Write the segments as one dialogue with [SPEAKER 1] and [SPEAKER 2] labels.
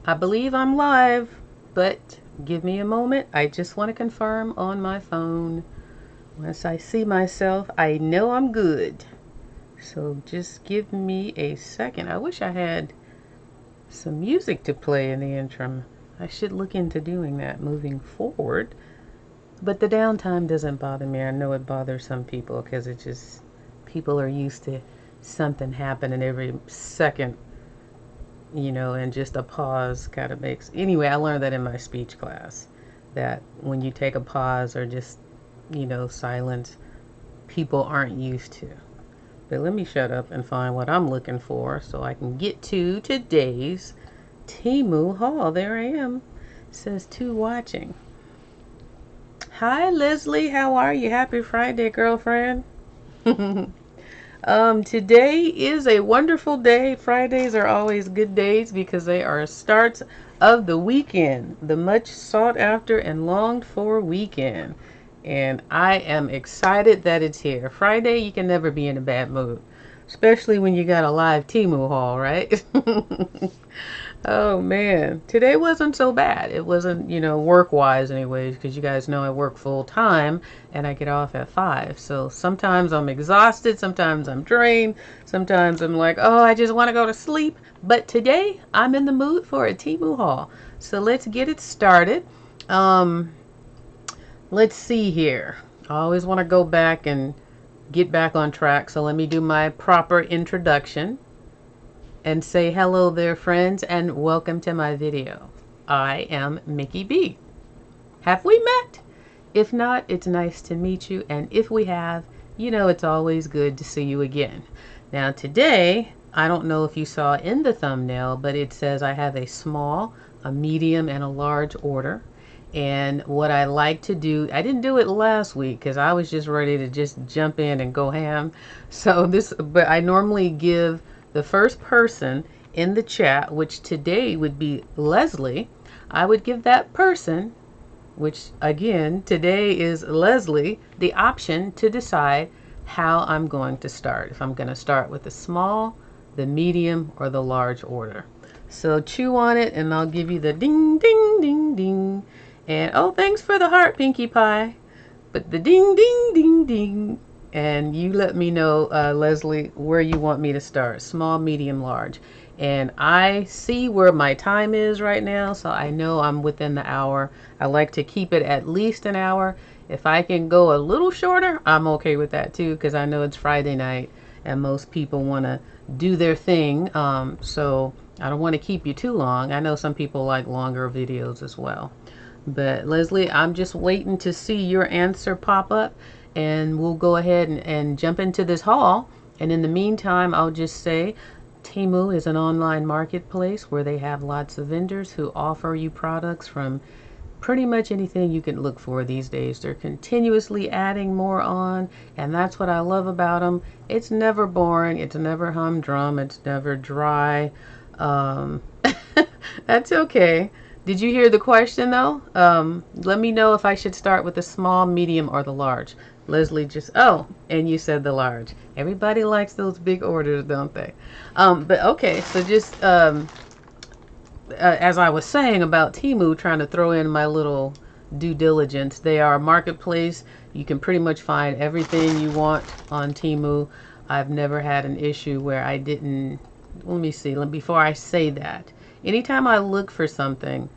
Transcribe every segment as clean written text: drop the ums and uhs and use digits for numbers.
[SPEAKER 1] I believe I'm live, but give me a moment. I just want to confirm on my phone. Once I see myself, I know I'm good. So just give me a second. I wish I had some music to play in the interim. I should look into doing that moving forward. But the downtime doesn't bother me. I know it bothers some people because it just, people are used to something happening every second, and just a pause kind of makes. Anyway, I learned that in my speech class, that when you take a pause or just, silence, people aren't used to. But let me shut up and find what I'm looking for so I can get to today's TEMU haul. There I am. It says to watching. Hi, Leslie. How are you? Happy Friday, girlfriend. Today is a wonderful day. Fridays are always good days because they are starts of the weekend, the much sought after and longed for weekend. And I am excited that it's here. Friday, you can never be in a bad mood, especially when you got a live TEMU haul, right? Oh man, today wasn't so bad. It wasn't, work-wise anyways, because you guys know I work full time and I get off at 5. So sometimes I'm exhausted, sometimes I'm drained, sometimes I'm like, oh, I just want to go to sleep. But today I'm in the mood for a TEMU haul. So let's get it started. Let's see here. I always want to go back and get back on track. So let me do my proper introduction and say hello there, friends, and welcome to my video. I am Mickey B. Have we met? If not, it's nice to meet you, and if we have, it's always good to see you again. Now today, I don't know if you saw in the thumbnail, but it says I have a small, a medium, and a large order. And what I like to do, I didn't do it last week because I was just ready to just jump in and go ham. But I normally give the first person in the chat, which today would be Leslie, I would give that person, which again, today is Leslie, the option to decide how I'm going to start. If I'm going to start with the small, the medium, or the large order. So chew on it and I'll give you the ding, ding, ding, ding. And oh, thanks for the heart, Pinkie Pie. But the ding, ding, ding, ding. And you let me know, Leslie, where you want me to start. Small, medium, large. And I see where my time is right now, so I know I'm within the hour. I like to keep it at least an hour. If I can go a little shorter, I'm okay with that too, because I know it's Friday night and most people want to do their thing. So I don't want to keep you too long. I know some people like longer videos as well. But Leslie, I'm just waiting to see your answer pop up, and we'll go ahead and jump into this haul. And in the meantime, I'll just say TEMU is an online marketplace where they have lots of vendors who offer you products from pretty much anything you can look for these days. They're continuously adding more on, and that's what I love about them. It's never boring, it's never humdrum, it's never dry. That's okay. Did you hear the question though? Let me know if I should start with the small, medium, or the large. Leslie just, oh, and you said the large. Everybody likes those big orders, don't they? But okay, so just as I was saying about TEMU, trying to throw in my little due diligence, they are a marketplace. You can pretty much find everything you want on TEMU. I've never had an issue where I didn't, let me see, before I say that, anytime I look for something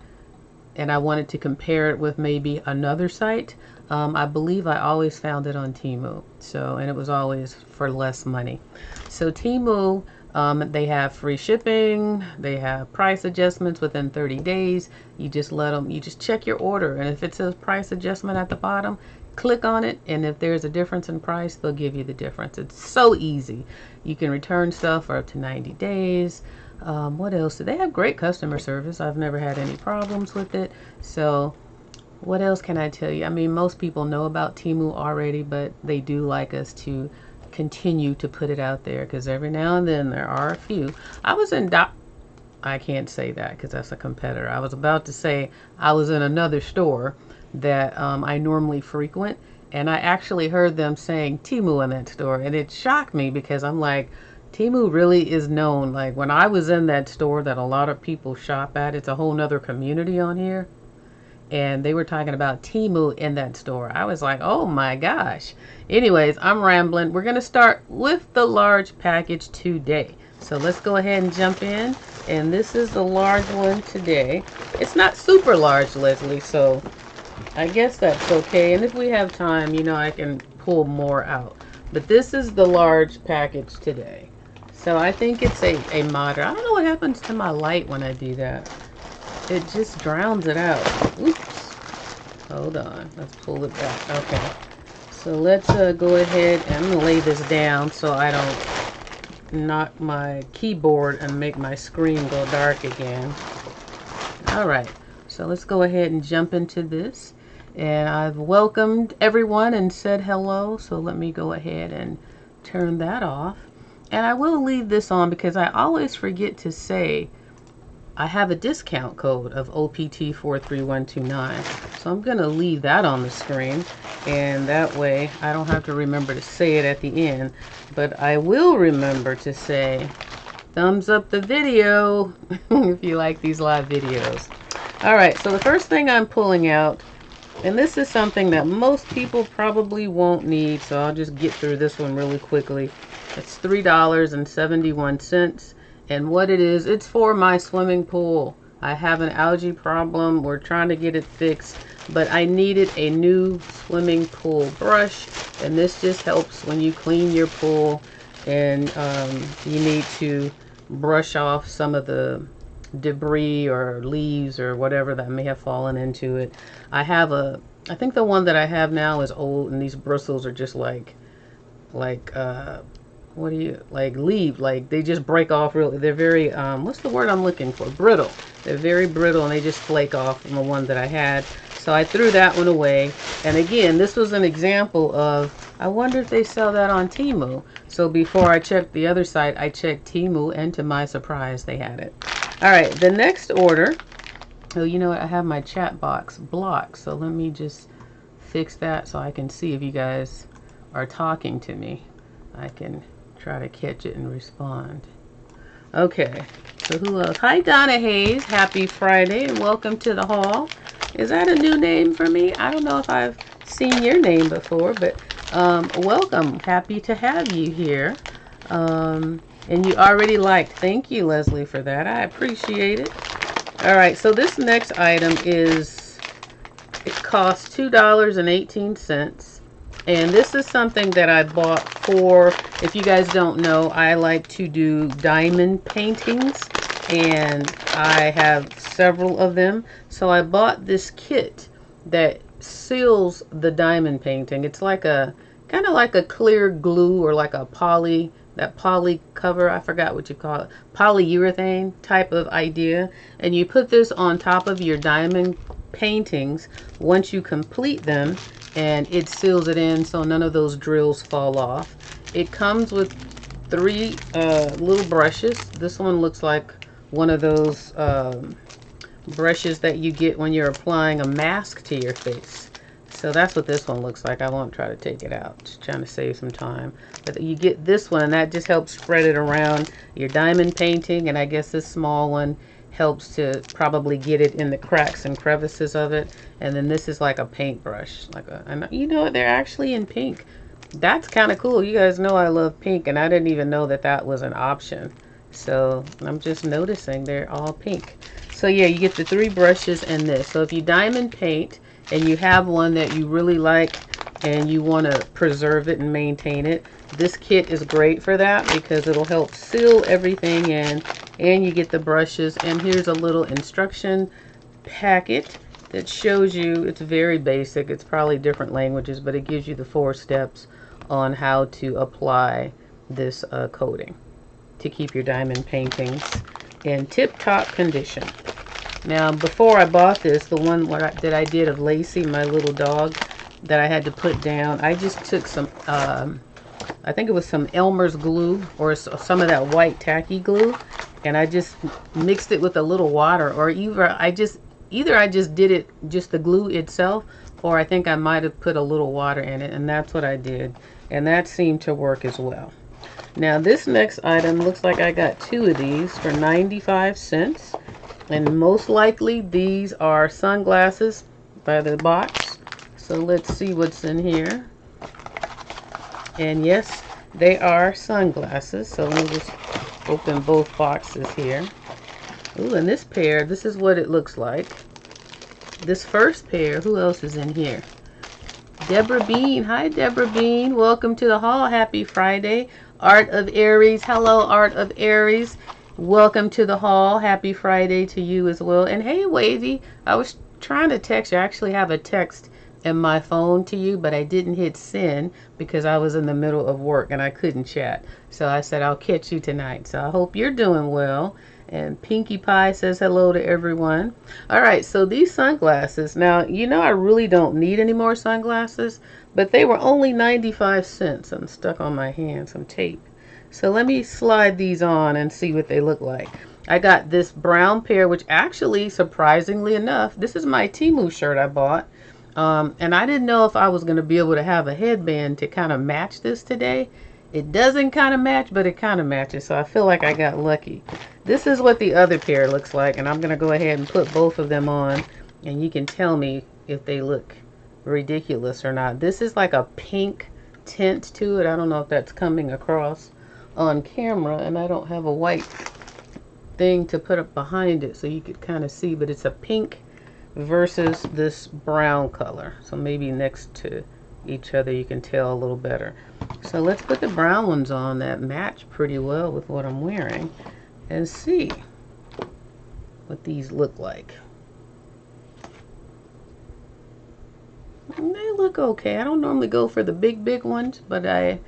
[SPEAKER 1] and I wanted to compare it with maybe another site, I believe I always found it on TEMU. So, and it was always for less money. So TEMU, they have free shipping, they have price adjustments within 30 days. You just you just check your order, and if it says price adjustment at the bottom, click on it, and if there's a difference in price, they'll give you the difference. It's so easy. You can return stuff for up to 90 days. What else? They have great customer service. I've never had any problems with it. So what else can I tell you? I mean, most people know about TEMU already, but they do like us to continue to put it out there because every now and then there are a few. I can't say that because that's a competitor. I was about to say I was in another store that I normally frequent, and I actually heard them saying TEMU in that store, and it shocked me because I'm like, TEMU really is known. Like when I was in that store that a lot of people shop at, it's a whole nother community on here. And they were talking about TEMU in that store. I was like, oh my gosh. Anyways, I'm rambling. We're going to start with the large package today. So let's go ahead and jump in. And this is the large one today. It's not super large, Leslie, so I guess that's okay. And if we have time, you know, I can pull more out. But this is the large package today. So I think it's a moderate. I don't know what happens to my light when I do that. It just drowns it out. Oops. Hold on. Let's pull it back. Okay. So let's go ahead and I'm going to lay this down so I don't knock my keyboard and make my screen go dark again. Alright. So let's go ahead and jump into this. And I've welcomed everyone and said hello. So let me go ahead and turn that off. And I will leave this on because I always forget to say I have a discount code of OPT43129. So I'm going to leave that on the screen. And that way I don't have to remember to say it at the end. But I will remember to say thumbs up the video if you like these live videos. Alright, so the first thing I'm pulling out, and this is something that most people probably won't need, so I'll just get through this one really quickly. It's $3.71. And what it is, it's for my swimming pool. I have an algae problem. We're trying to get it fixed, but I needed a new swimming pool brush. And this just helps when you clean your pool and you need to brush off some of the debris or leaves or whatever that may have fallen into it. I think the one that I have now is old, and these bristles are just like what do you leave, like they just break off really. They're very what's the word I'm looking for, brittle. They're very brittle and they just flake off from the one that I had. So I threw that one away. And again, this was an example of, I wonder if they sell that on TEMU. So before I checked the other site, I checked TEMU, and to my surprise they had it. All right, the next order, oh, you know what, I have my chat box blocked, so let me just fix that so I can see if you guys are talking to me. I can try to catch it and respond. Okay, so who else? Hi Donna Hayes, happy Friday and welcome to the hall. Is that a new name for me? I don't know if I've seen your name before, but welcome, happy to have you here. And you already liked, thank you Leslie for that, I appreciate it. All right, so this next item is, it costs $2.18. And this is something that I bought for, if you guys don't know, I like to do diamond paintings, and I have several of them. So I bought this kit that seals the diamond painting. It's like a, kind of like a clear glue or like a poly, that poly cover, I forgot what you call it, polyurethane type of idea. And you put this on top of your diamond paintings once you complete them, and it seals it in so none of those drills fall off. It comes with 3 little brushes. This one looks like one of those brushes that you get when you're applying a mask to your face. So that's what this one looks like. I won't try to take it out, just trying to save some time. But you get this one, and that just helps spread it around your diamond painting, and I guess this small one helps to probably get it in the cracks and crevices of it. And then this is like a paintbrush, and you know, they're actually in pink. That's kind of cool. You guys know I love pink, and I didn't even know that that was an option. So I'm just noticing they're all pink. So yeah, you get the 3 brushes and this. So if you diamond paint and you have one that you really like and you want to preserve it and maintain it, this kit is great for that because it'll help seal everything in, and you get the brushes. And here's a little instruction packet that shows you, it's very basic, it's probably different languages, but it gives you the 4 steps on how to apply this coating to keep your diamond paintings in tip-top condition. Now before I bought this, the one that I did of Lacey, my little dog, that I had to put down, I just took some I think it was some Elmer's glue or some of that white tacky glue, and I just mixed it with a little water, or either I just did it, just the glue itself, or I think I might have put a little water in it, and that's what I did, and that seemed to work as well. Now this next item looks like I got 2 of these for 95 cents. And most likely these are sunglasses by the box. So let's see what's in here. And yes, they are sunglasses. So let me just open both boxes here. Ooh, and this pair, this is what it looks like. This first pair, who else is in here? Deborah Bean. Hi, Deborah Bean. Welcome to the hall. Happy Friday. Art of Aries. Hello, Art of Aries. Welcome to the hall. Happy Friday to you as well. And hey, Wavy, I was trying to text you. I actually have a text in my phone to you, but I didn't hit send because I was in the middle of work and I couldn't chat. So I said I'll catch you tonight. So I hope you're doing well. And Pinkie Pie says hello to everyone. All right, so these sunglasses. Now, you know I really don't need any more sunglasses, but they were only 95 cents. I'm stuck on my hand, some tape. So let me slide these on and see what they look like. I got this brown pair, which actually, surprisingly enough, this is my TEMU shirt I bought. And I didn't know if I was going to be able to have a headband to kind of match this today. It doesn't kind of match, but it kind of matches, so I feel like I got lucky. This is what the other pair looks like, and I'm going to go ahead and put both of them on, and you can tell me if they look ridiculous or not. This is like a pink tint to it. I don't know if that's coming across on camera, and I don't have a white thing to put up behind it so you could kind of see, but it's a pink versus this brown color. So maybe next to each other you can tell a little better. So let's put the brown ones on that match pretty well with what I'm wearing and see what these look like. They look okay. I don't normally go for the big ones, but I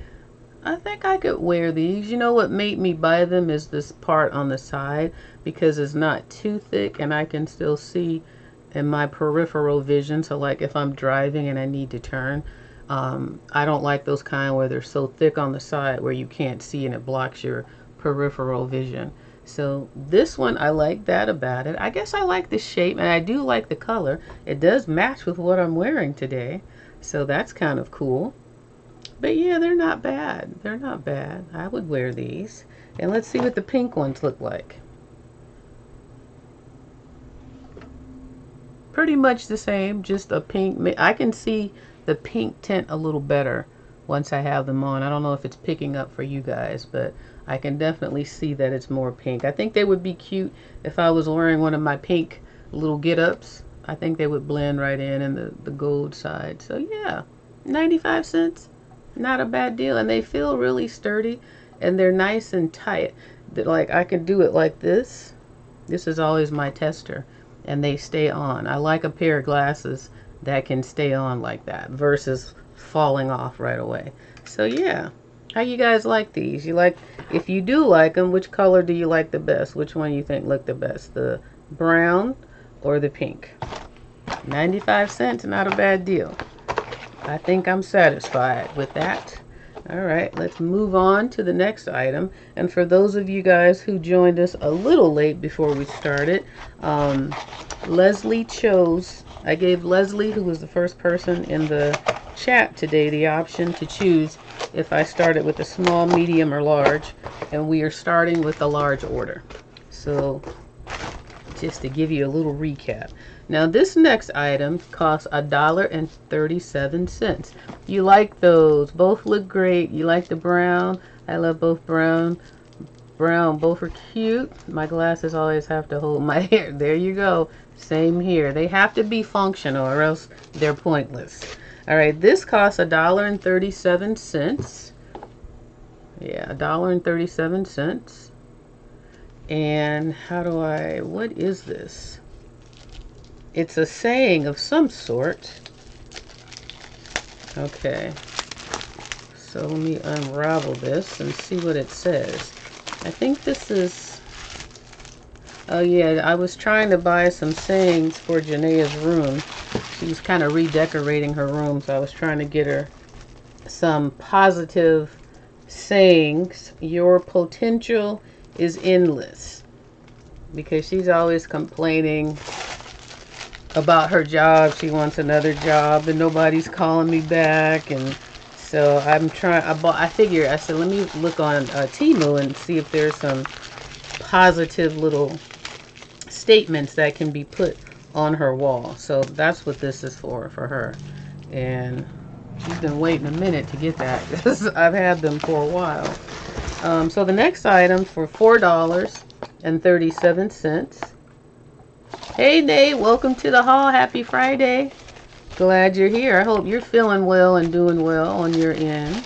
[SPEAKER 1] think I could wear these. You know what made me buy them is this part on the side, because it's not too thick and I can still see in my peripheral vision. So like if I'm driving and I need to turn, I don't like those kind where they're so thick on the side where you can't see and it blocks your peripheral vision. So this one, I like that about it. I guess I like the shape and I do like the color. It does match with what I'm wearing today. So that's kind of cool. But yeah, they're not bad. They're not bad. I would wear these. And let's see what the pink ones look like. Pretty much the same, just a pink. I can see the pink tint a little better once I have them on. I don't know if it's picking up for you guys, but I can definitely see that it's more pink. I think they would be cute if I was wearing one of my pink little get-ups. I think they would blend right in the gold side. So yeah, 95 cents, not a bad deal. And they feel really sturdy and they're nice and tight. Like I can do it like this. This is always my tester and they stay on. I like a pair of glasses that can stay on like that versus falling off right away. So yeah, how you guys like these? You like, if you do like them, which color do you like the best? Which one you think look the best, the brown or the pink? 95 cents, not a bad deal. I think I'm satisfied with that. All right, let's move on to the next item. And for those of you guys who joined us a little late before we started, Leslie chose, I gave Leslie, who was the first person in the chat today, the option to choose if I started with a small, medium, or large. And we are starting with a large order. So just to give you a little recap. Now this next item costs $1.37. You like those? Both look great. You like the brown? I love both brown. Both are cute. My glasses always have to hold my hair. There you go. Same here. They have to be functional or else they're pointless. All right, this costs $1.37. Yeah, $1.37. And how do what is this? It's a saying of some sort. Okay. So let me unravel this and see what it says. I think this is, oh yeah, I was trying to buy some sayings for Janae's room. She was kind of redecorating her room, so I was trying to get her some positive sayings. Your potential is endless. Because she's always complaining about her job. She wants another job and nobody's calling me back and So I figure, I said, let me look on TEMU and see if there's some positive little statements that can be put on her wall. So that's what this is for her. And she's been waiting a minute to get that because I've had them for a while. So the next item for $4.37. Hey Nate, welcome to the haul. Happy Friday. Glad you're here. I hope you're feeling well and doing well on your end.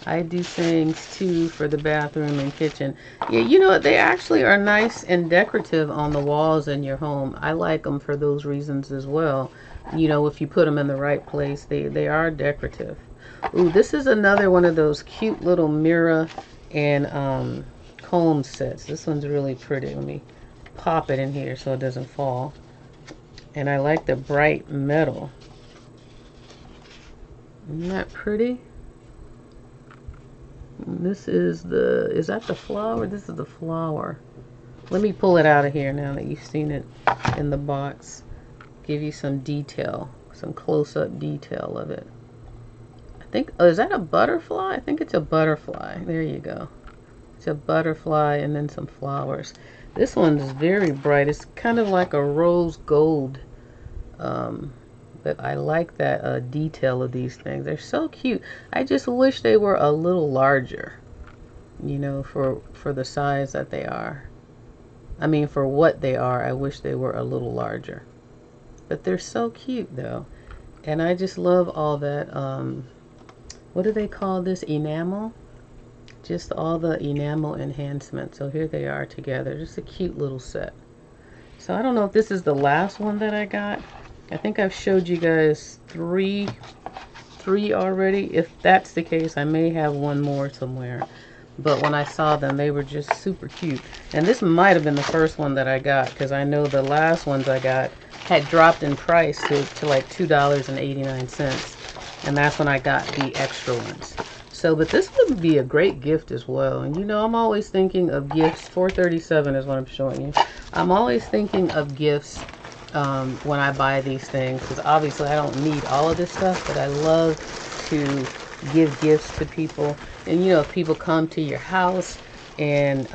[SPEAKER 1] I do things too for the bathroom and kitchen. Yeah, you know what? They actually are nice and decorative on the walls in your home. I like them for those reasons as well. You know, if you put them in the right place, they are decorative. Ooh, this is another one of those cute little mirror and comb sets. This one's really pretty. Let me pop it in here so it doesn't fall. And I like the bright metal. Isn't that pretty? This is is that the flower? This is the flower. Let me pull it out of here now that you've seen it in the box. Give you some detail, some close-up detail of it. I think, oh, is that a butterfly? I think it's a butterfly. There you go. It's a butterfly and then some flowers. This one's very bright. It's kind of like a rose gold. But I like that detail of these things. They're so cute. I just wish they were a little larger, you know, for the size that they are. I mean, for what they are, I wish they were a little larger. But they're so cute, though. And I just love all that, what do they call this, enamel? Just all the enamel enhancements. So here they are together. Just a cute little set. So I don't know if this is the last one that I got. I think I've showed you guys three already. If that's the case, I may have one more somewhere. But when I saw them, they were just super cute. And this might have been the first one that I got, because I know the last ones I got had dropped in price to like $2.89. And that's when I got the extra ones. So, but this would be a great gift as well. And you know, I'm always thinking of gifts. $4.37 is what I'm showing you. I'm always thinking of gifts when I buy these things, because obviously I don't need all of this stuff, but I love to give gifts to people. And you know, if people come to your house and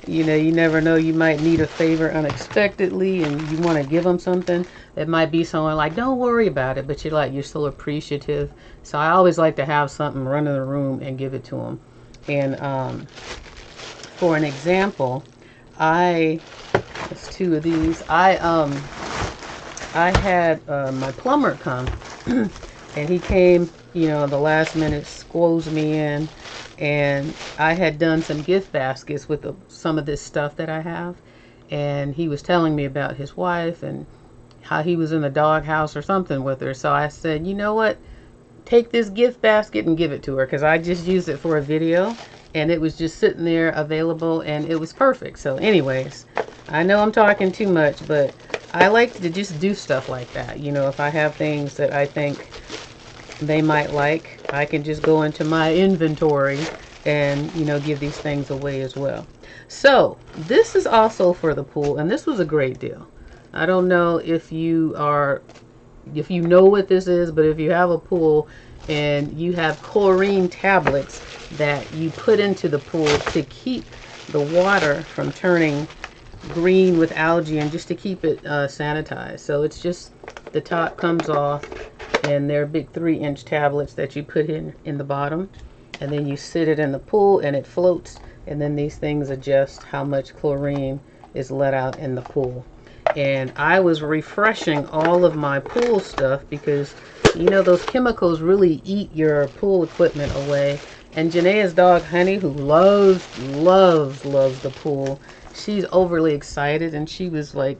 [SPEAKER 1] you know, you never know, you might need a favor unexpectedly and you want to give them something. It might be someone like, don't worry about it, but you're so appreciative. So I always like to have something run in the room and give it to them. And for an example, there's two of these. I had my plumber come and he came, you know, the last minute, squoze me in, and I had done some gift baskets with some of this stuff that I have, and he was telling me about his wife and how he was in the doghouse or something with her. So I said, you know what, take this gift basket and give it to her, because I just used it for a video and it was just sitting there available and it was perfect. So anyways, I know I'm talking too much, but I like to just do stuff like that. You know, if I have things that I think they might like, I can just go into my inventory and, you know, give these things away as well. So this is also for the pool, and this was a great deal. I don't know if you know what this is, but if you have a pool and you have chlorine tablets that you put into the pool to keep the water from turning green with algae and just to keep it sanitized. So it's just, the top comes off and they're big 3-inch tablets that you put in the bottom, and then you sit it in the pool and it floats, and then these things adjust how much chlorine is let out in the pool. And I was refreshing all of my pool stuff because, you know, those chemicals really eat your pool equipment away. And Janae's dog, Honey, who loves the pool, she's overly excited, and she was like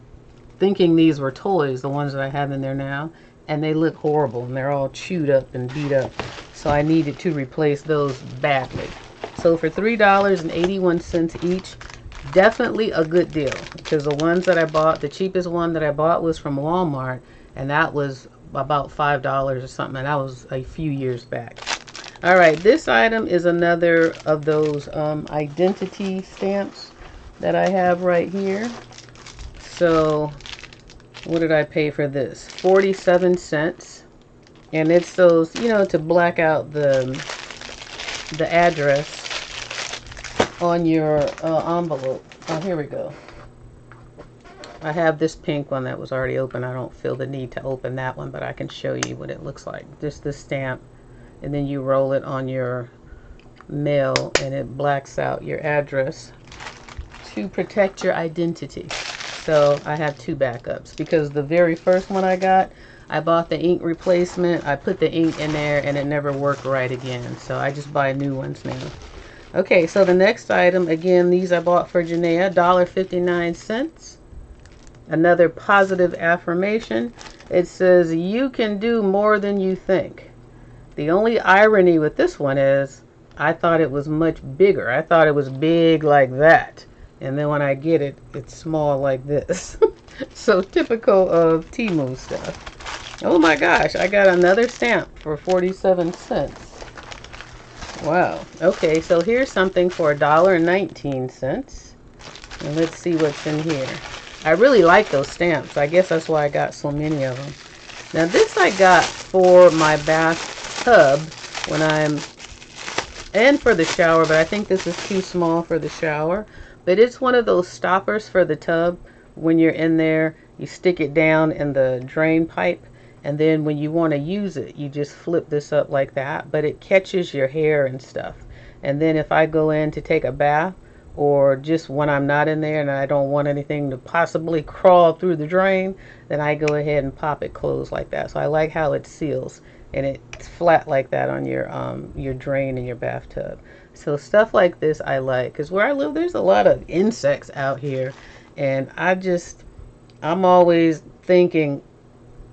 [SPEAKER 1] thinking these were toys, the ones that I have in there now, and they look horrible and they're all chewed up and beat up. So I needed to replace those badly. So for $3.81 each, definitely a good deal, because the ones that I bought, the cheapest one that I bought was from Walmart, and that was about $5 or something, and that was a few years back. All right, this item is another of those identity stamps that I have right here. So what did I pay for this? 47 cents. And it's those, you know, to black out the address on your envelope. Oh, here we go. I have this pink one that was already open. I don't feel the need to open that one, but I can show you what it looks like. Just the stamp, and then you roll it on your mail and it blacks out your address to protect your identity. So I have 2 backups because the very first one I got, I bought the ink replacement. I put the ink in there and it never worked right again. So I just buy new ones now. Okay, so the next item, again, these I bought for Janaea, $1.59. Another positive affirmation. It says, you can do more than you think. The only irony with this one is I thought it was much bigger. I thought it was big like that. And then when I get it, it's small like this. So typical of TEMU stuff. Oh my gosh, I got another stamp for 47 cents. Wow. Okay, so here's something for $1.19. And let's see what's in here. I really like those stamps. I guess that's why I got so many of them. Now this I got for my bathtub when I'm, and for the shower, but I think this is too small for the shower. But it's one of those stoppers for the tub. When you're in there, you stick it down in the drain pipe, and then when you want to use it, you just flip this up like that, but it catches your hair and stuff. And then if I go in to take a bath, or just when I'm not in there and I don't want anything to possibly crawl through the drain, then I go ahead and pop it closed like that. So I like how it seals and it's flat like that on your drain in your bathtub. So stuff like this I like, because where I live there's a lot of insects out here, and I'm always thinking,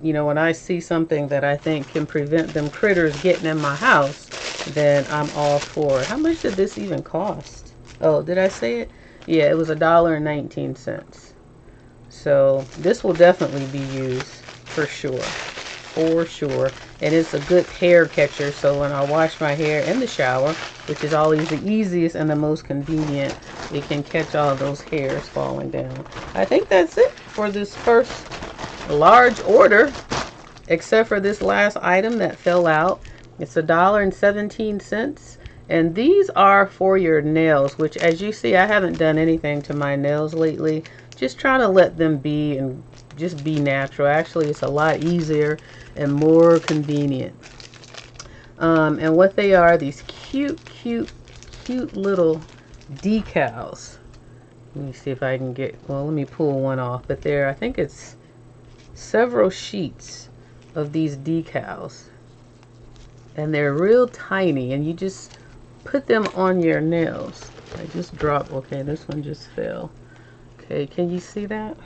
[SPEAKER 1] you know, when I see something that I think can prevent them critters getting in my house, then I'm all for it. How much did this even cost? Oh, did I say it? Yeah, it was $1.19. So this will definitely be used for sure. For sure. And it's a good hair catcher, so when I wash my hair in the shower, which is always the easiest and the most convenient, it can catch all those hairs falling down. I think that's it for this first large order, except for this last item that fell out. It's $1.17, and these are for your nails, which, as you see, I haven't done anything to my nails lately. Just trying to let them be and just be natural. Actually, it's a lot easier and more convenient. And what they are, these cute little decals. Let me see if I can get, well, let me pull one off. But there, I think it's several sheets of these decals. And they're real tiny, and you just put them on your nails. I just dropped, okay, this one just fell. Okay, can you see that?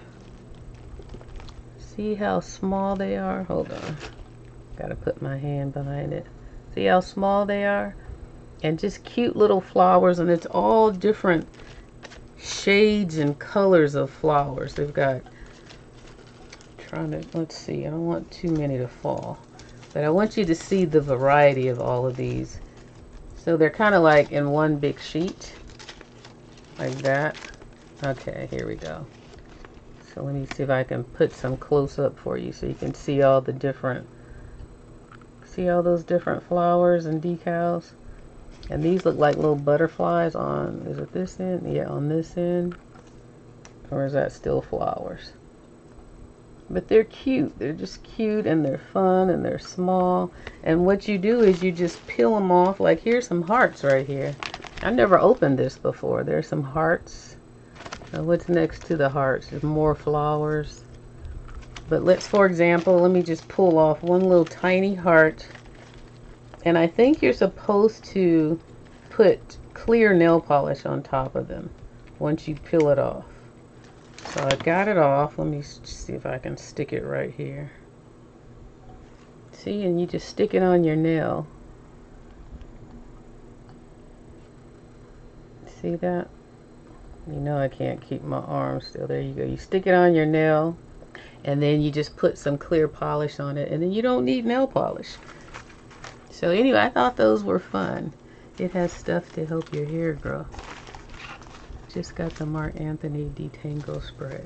[SPEAKER 1] See how small they are? Hold on. Gotta put my hand behind it. See how small they are? And just cute little flowers, and it's all different shades and colors of flowers. They've got, let's see, I don't want too many to fall. But I want you to see the variety of all of these. So they're kind of like in one big sheet. Like that. Okay, here we go. So let me see if I can put some close up for you so you can see all the different, see all those different flowers and decals. And these look like little butterflies on, is it this end? Yeah, on this end. Or is that still flowers? But they're cute. They're just cute, and they're fun, and they're small. And what you do is you just peel them off. Like, here's some hearts right here. I've never opened this before. There's some hearts. What's next to the hearts? There's more flowers. But let's, for example, let me just pull off one little tiny heart. And I think you're supposed to put clear nail polish on top of them once you peel it off. So I got it off. Let me see if I can stick it right here. See, and you just stick it on your nail. See that? You know I can't keep my arm still. There you go. You stick it on your nail, and then you just put some clear polish on it, and then you don't need nail polish. So anyway, I thought those were fun. It has stuff to help your hair grow. Just got the Marc Anthony Detangle spray.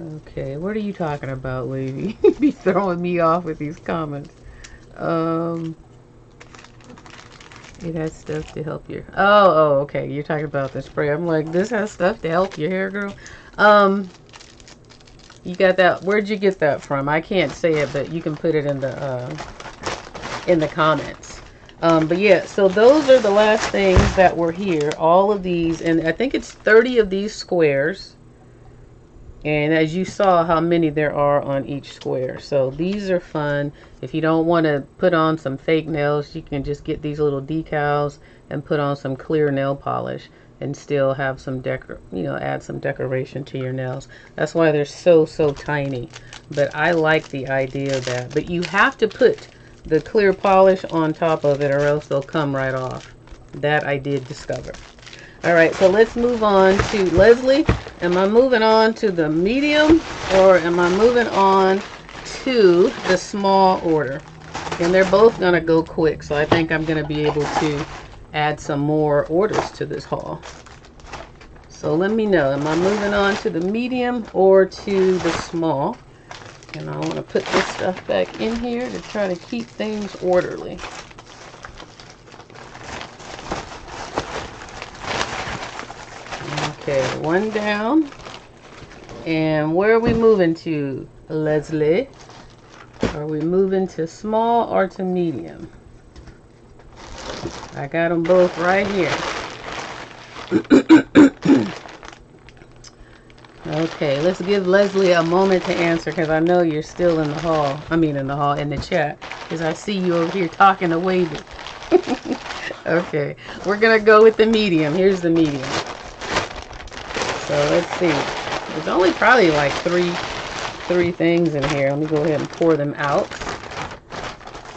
[SPEAKER 1] Okay, what are you talking about, lady? Be throwing me off with these comments. Um, it has stuff to help your. Oh, okay. You're talking about the spray. I'm like, this has stuff to help your hair, girl. You got that? Where'd you get that from? I can't say it, but you can put it in the comments. But yeah, so those are the last things that were here. All of these, and I think it's 30 of these squares. And as you saw how many there are on each square. So these are fun. If you don't want to put on some fake nails, you can just get these little decals and put on some clear nail polish and still have some add some decoration to your nails. That's why they're so tiny. But I like the idea of that. But you have to put the clear polish on top of it or else they'll come right off. That I did discover. All right, so let's move on to Leslie. Am I moving on to the medium or am I moving on to the small order? And they're both going to go quick, so I think I'm going to be able to add some more orders to this haul. So let me know, am I moving on to the medium or to the small? And I want to put this stuff back in here to try to keep things orderly. Okay, one down. And where are we moving to, Leslie? Are we moving to small or to medium? I got them both right here. Okay, let's give Leslie a moment to answer because I know you're still in the hall. I mean in the chat. Because I see you over here talking to Wavy. Okay, we're going to go with the medium. Here's the medium. So let's see. There's only probably like three things in here. Let me go ahead and pour them out.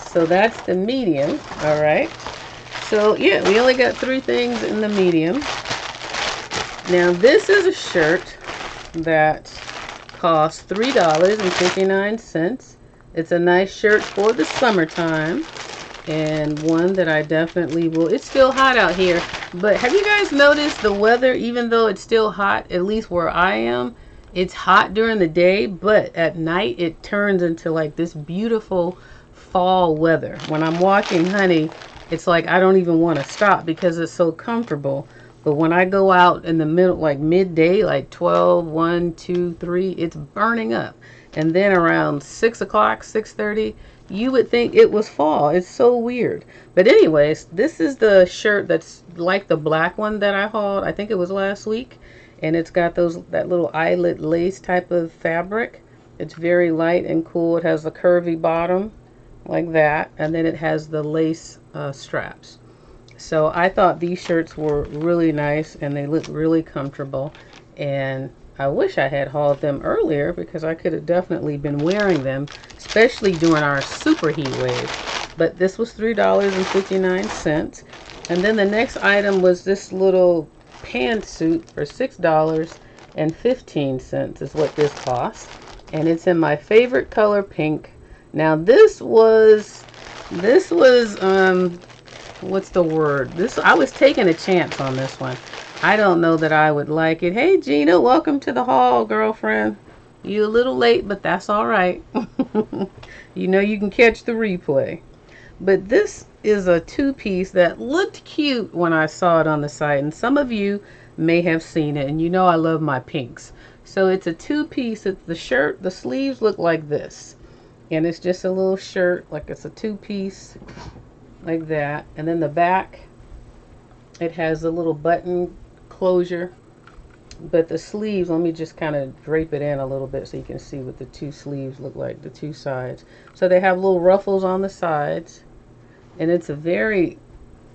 [SPEAKER 1] So that's the medium. All right. So yeah, we only got 3 things in the medium. Now this is a shirt that costs $3.59. It's a nice shirt for the summertime. And one that I definitely will. It's still hot out here, but have you guys noticed the weather? Even though it's still hot, at least where I am, it's hot during the day, but at night it turns into like this beautiful fall weather. When I'm walking Honey, it's like I don't even want to stop because it's so comfortable. But when I go out in the middle, like midday, like 12, 1, 2, 3, it's burning up. And then around 6 o'clock, 6:30, you would think it was fall. It's so weird. But anyways, this is the shirt that's like the black one that I hauled. I think it was last week. And it's got that little eyelet lace type of fabric. It's very light and cool. It has a curvy bottom like that. And then it has the lace straps. So I thought these shirts were really nice and they look really comfortable. And I wish I had hauled them earlier because I could have definitely been wearing them, especially during our super heat wave. But this was $3.59. And then the next item was this little pantsuit for $6.15 is what this cost. And it's in my favorite color, pink. Now this was what's the word? I was taking a chance on this one. I don't know that I would like it. Hey, Gina, welcome to the hall, girlfriend. You a little late, but that's all right. You know you can catch the replay. But this is a 2-piece that looked cute when I saw it on the site. And some of you may have seen it. And you know I love my pinks. So it's a 2-piece. It's the shirt. The sleeves look like this. And it's just a little shirt. Like it's a 2-piece. Like that. And then the back, it has a little button closure, but the sleeves, let me just kind of drape it in a little bit so you can see what the 2 sleeves look like, the 2 sides. So they have little ruffles on the sides, and it's a very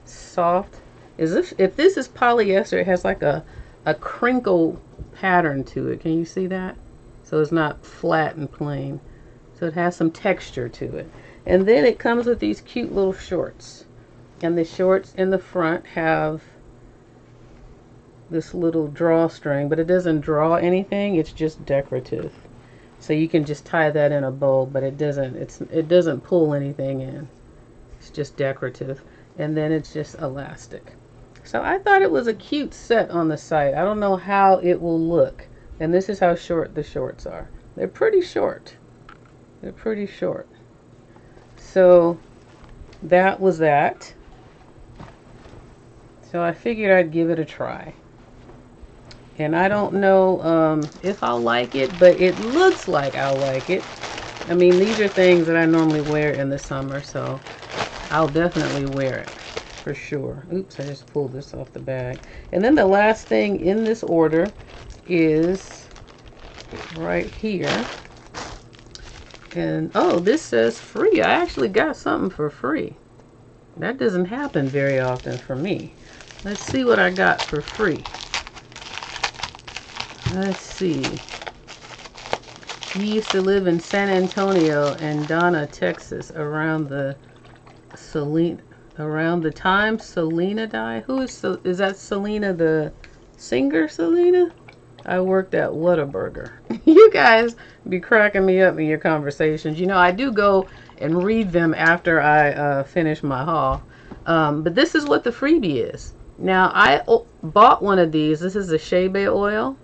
[SPEAKER 1] soft, as if this is polyester, it has like a crinkle pattern to it. Can you see that? So it's not flat and plain. So it has some texture to it. And then it comes with these cute little shorts. And the shorts in the front have this little drawstring, but it doesn't draw anything. It's just decorative. So you can just tie that in a bow, but it doesn't pull anything in. It's just decorative. And then it's just elastic. So I thought it was a cute set on the site. I don't know how it will look And this is how short the shorts are. They're pretty short. They're pretty short. So that was that. So I figured I'd give it a try. And I don't know if I'll like it, but it looks like I'll like it. I mean, these are things that I normally wear in the summer, so I'll definitely wear it for sure. Oops, I just pulled this off the bag. And then the last thing in this order is right here. And oh, this says free. I actually got something for free. That doesn't happen very often for me. Let's see what I got for free. Let's see. He used to live in San Antonio and Donna, Texas, around the time Selena died. Who is that? Selena, the singer Selena? I worked at Whataburger. You guys be cracking me up in your conversations. You know, I do go and read them after I finish my haul. But this is what the freebie is. Now, I bought one of these. This is a shea butter oil.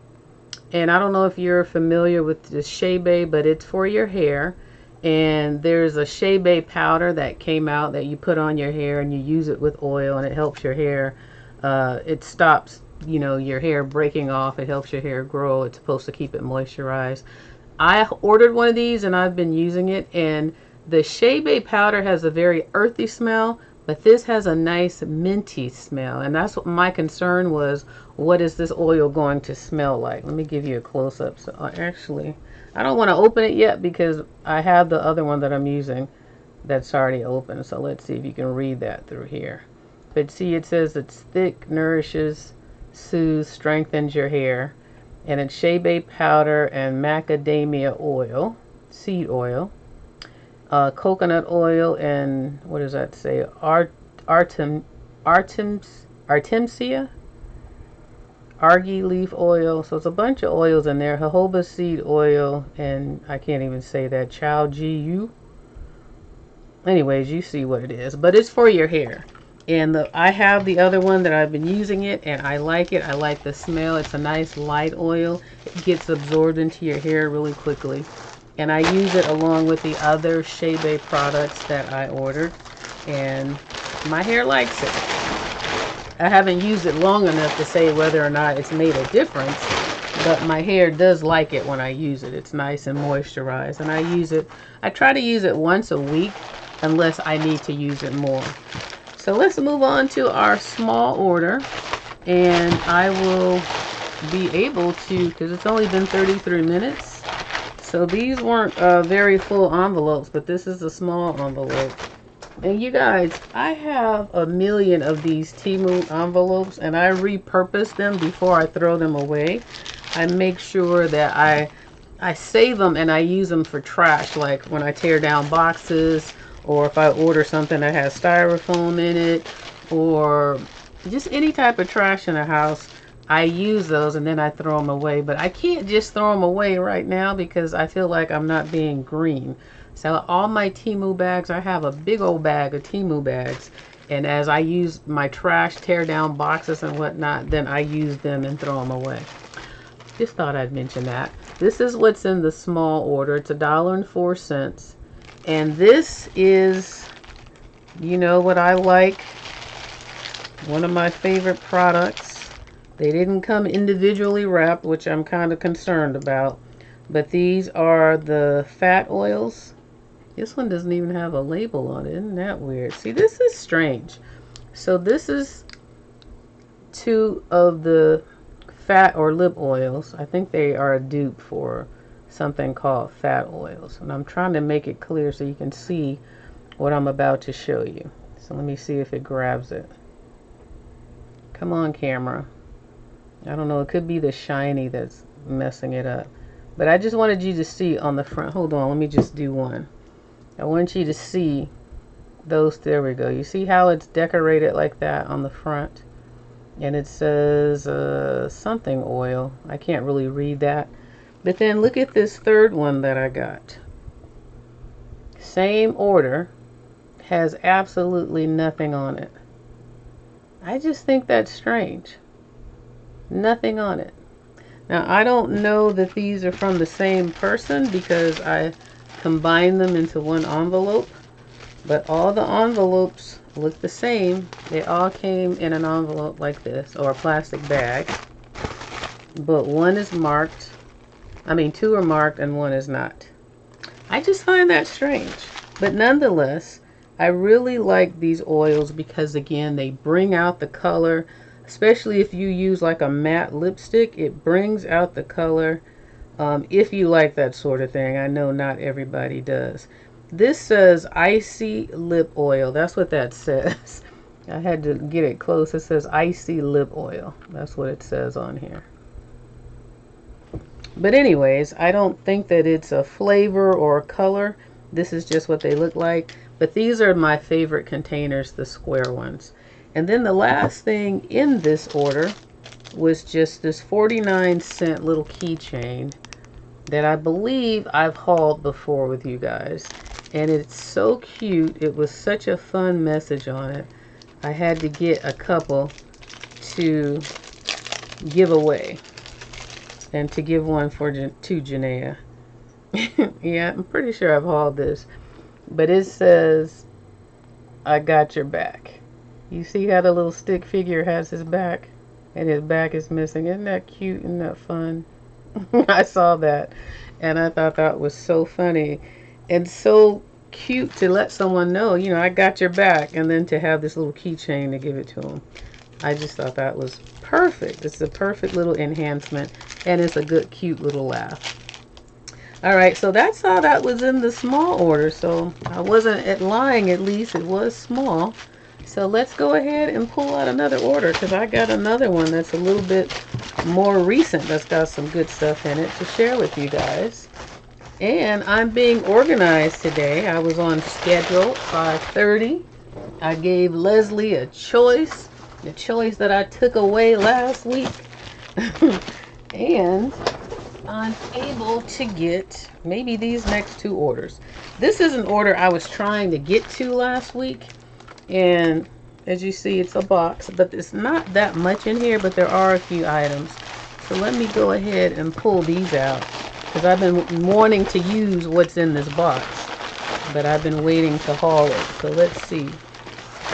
[SPEAKER 1] And I don't know if you're familiar with the shea butter, but it's for your hair. And there's a shea butter powder that came out that you put on your hair and you use it with oil and it helps your hair. It stops, you know, your hair breaking off. It helps your hair grow. It's supposed to keep it moisturized. I ordered one of these and I've been using it. And the shea butter powder has a very earthy smell, but this has a nice minty smell. And that's what my concern was. What is this oil going to smell like? Let me give you a close-up. So actually, I don't want to open it yet because I have the other one that I'm using that's already open. So let's see if you can read that through here. But see, it says it's thick, nourishes, soothes, strengthens your hair. And it's shea butter powder and macadamia oil, seed oil, coconut oil, and what does that say? Artemisia? Argi leaf oil. So it's a bunch of oils in there. Jojoba seed oil, and I can't even say that. Chow Gu. Anyways, you see what it is. But it's for your hair. And I have the other one that I've been using it, and I like it. I like the smell. It's a nice light oil. It gets absorbed into your hair really quickly. And I use it along with the other shea butter products that I ordered. And my hair likes it. I haven't used it long enough to say whether or not it's made a difference, but my hair does like it when I use it. It's nice and moisturized, and I try to use it once a week unless I need to use it more. So let's move on to our small order, and I will be able to, because it's only been 33 minutes, so these weren't very full envelopes, but this is a small envelope. And you guys, I have a million of these TEMU envelopes, and I repurpose them before I throw them away. I make sure that I save them and I use them for trash, like when I tear down boxes, or if I order something that has styrofoam in it, or just any type of trash in the house. I use those and then I throw them away. But I can't just throw them away right now because I feel like I'm not being green. So all my TEMU bags, I have a big old bag of TEMU bags. And as I use my trash, tear down boxes and whatnot, then I use them and throw them away. Just thought I'd mention that. This is what's in the small order. It's $1.04. And this is, you know what I like, one of my favorite products. They didn't come individually wrapped, which I'm kind of concerned about. But these are the fat oils. This one doesn't even have a label on it. Isn't that weird? See, this is strange. So this is 2 of the fat or lip oils. I think they are a dupe for something called fat oils. And I'm trying to make it clear so you can see what I'm about to show you. So let me see if it grabs it. Come on, camera. I don't know. It could be the shiny that's messing it up. But I just wanted you to see on the front. Hold on. Let me just do one. I want you to see those. There we go. You see how it's decorated like that on the front? And it says something oil. I can't really read that. But then look at this third one that I got. Same order. Has absolutely nothing on it. I just think that's strange. Nothing on it. Now, I don't know that these are from the same person because I combined them into one envelope, but all the envelopes look the same. They all came in an envelope like this, or a plastic bag, but one is marked. I mean, two are marked and one is not. I just find that strange, but nonetheless, I really like these oils because, again, they bring out the color. Especially if you use like a matte lipstick, it brings out the color. If you like that sort of thing. I know not everybody does. This says Icy Lip Oil. That's what that says. I had to get it close. It says Icy Lip Oil. That's what it says on here. But anyways, I don't think that it's a flavor or a color. This is just what they look like. But these are my favorite containers, the square ones. And then the last thing in this order was just this 49-cent little keychain that I believe I've hauled before with you guys. And it's so cute. It was such a fun message on it. I had to get a couple to give away. And to give one to Janaea. Yeah, I'm pretty sure I've hauled this. But it says, I got your back. You see how the little stick figure has his back? And his back is missing. Isn't that cute? Isn't that fun? I saw that. And I thought that was so funny. And so cute to let someone know, you know, I got your back. And then to have this little keychain to give it to them. I just thought that was perfect. It's a perfect little enhancement. And it's a good, cute little laugh. Alright, so that's how that was in the small order. So I wasn't lying, at least. It was small. So let's go ahead and pull out another order because I got another one that's a little bit more recent that's got some good stuff in it to share with you guys. And I'm being organized today. I was on schedule, 5:30. I gave Leslie a choice, the choice that I took away last week. And I'm able to get maybe these next two orders. This is an order I was trying to get to last week. And as you see, it's a box, but it's not that much in here, but there are a few items. So let me go ahead and pull these out because I've been wanting to use what's in this box, but I've been waiting to haul it. So let's see.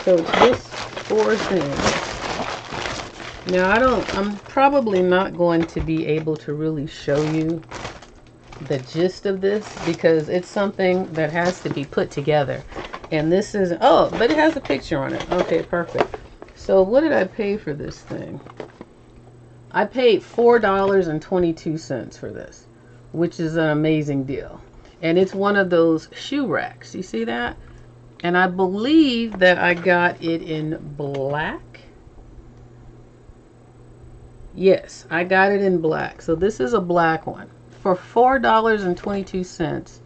[SPEAKER 1] So it's this 4 things. Now I'm probably not going to be able to really show you the gist of this because it's something that has to be put together. And this is, oh, but it has a picture on it. Okay, perfect. So what did I pay for this thing? I paid $4.22 for this, which is an amazing deal. And it's one of those shoe racks. You see that? And I believe that I got it in black. Yes, I got it in black. So this is a black one. For $4.22.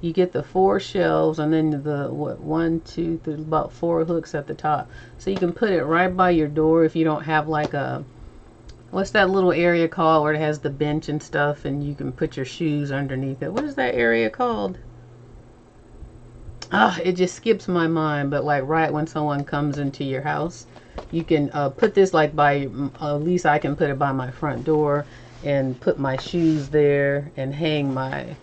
[SPEAKER 1] You get the 4 shelves and then the, what, 1, 2, 3, about 4 hooks at the top. So you can put it right by your door if you don't have like a, what's that little area called where it has the bench and stuff and you can put your shoes underneath it. What is that area called? Ah, it just skips my mind, but like right when someone comes into your house, you can put this like by, at least I can put it by my front door and put my shoes there and hang my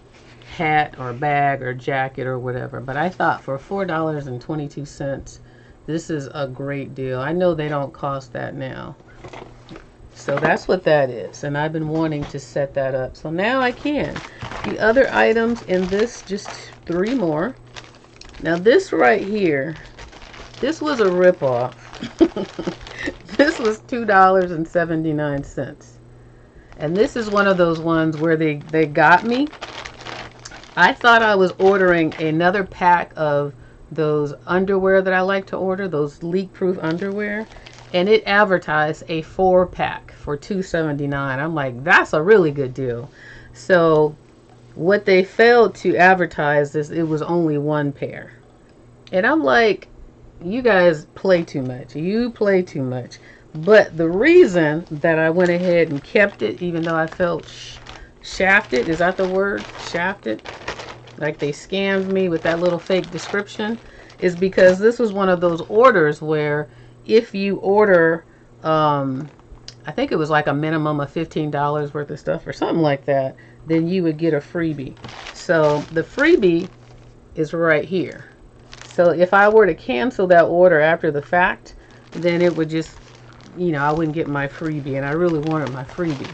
[SPEAKER 1] hat or bag or jacket or whatever. But I thought for $4.22 this is a great deal. I know they don't cost that now. So that's what that is, and I've been wanting to set that up, so now I can. The other items in this, just 3 more. Now this right here, this was a ripoff. This was $2.79, and this is one of those ones where they got me. I thought I was ordering another pack of those underwear that I like to order, those leak-proof underwear, and it advertised a 4-pack for $2.79. I'm like, that's a really good deal. So what they failed to advertise is it was only 1 pair. And I'm like, you guys play too much. You play too much. But the reason that I went ahead and kept it, even though I felt shafted, is that the word? Shafted? Like they scammed me with that little fake description, is because this was one of those orders where if you order I think it was like a minimum of $15 worth of stuff or something like that, then you would get a freebie. So the freebie is right here. So if I were to cancel that order after the fact, then it would just, you know, I wouldn't get my freebie, and I really wanted my freebie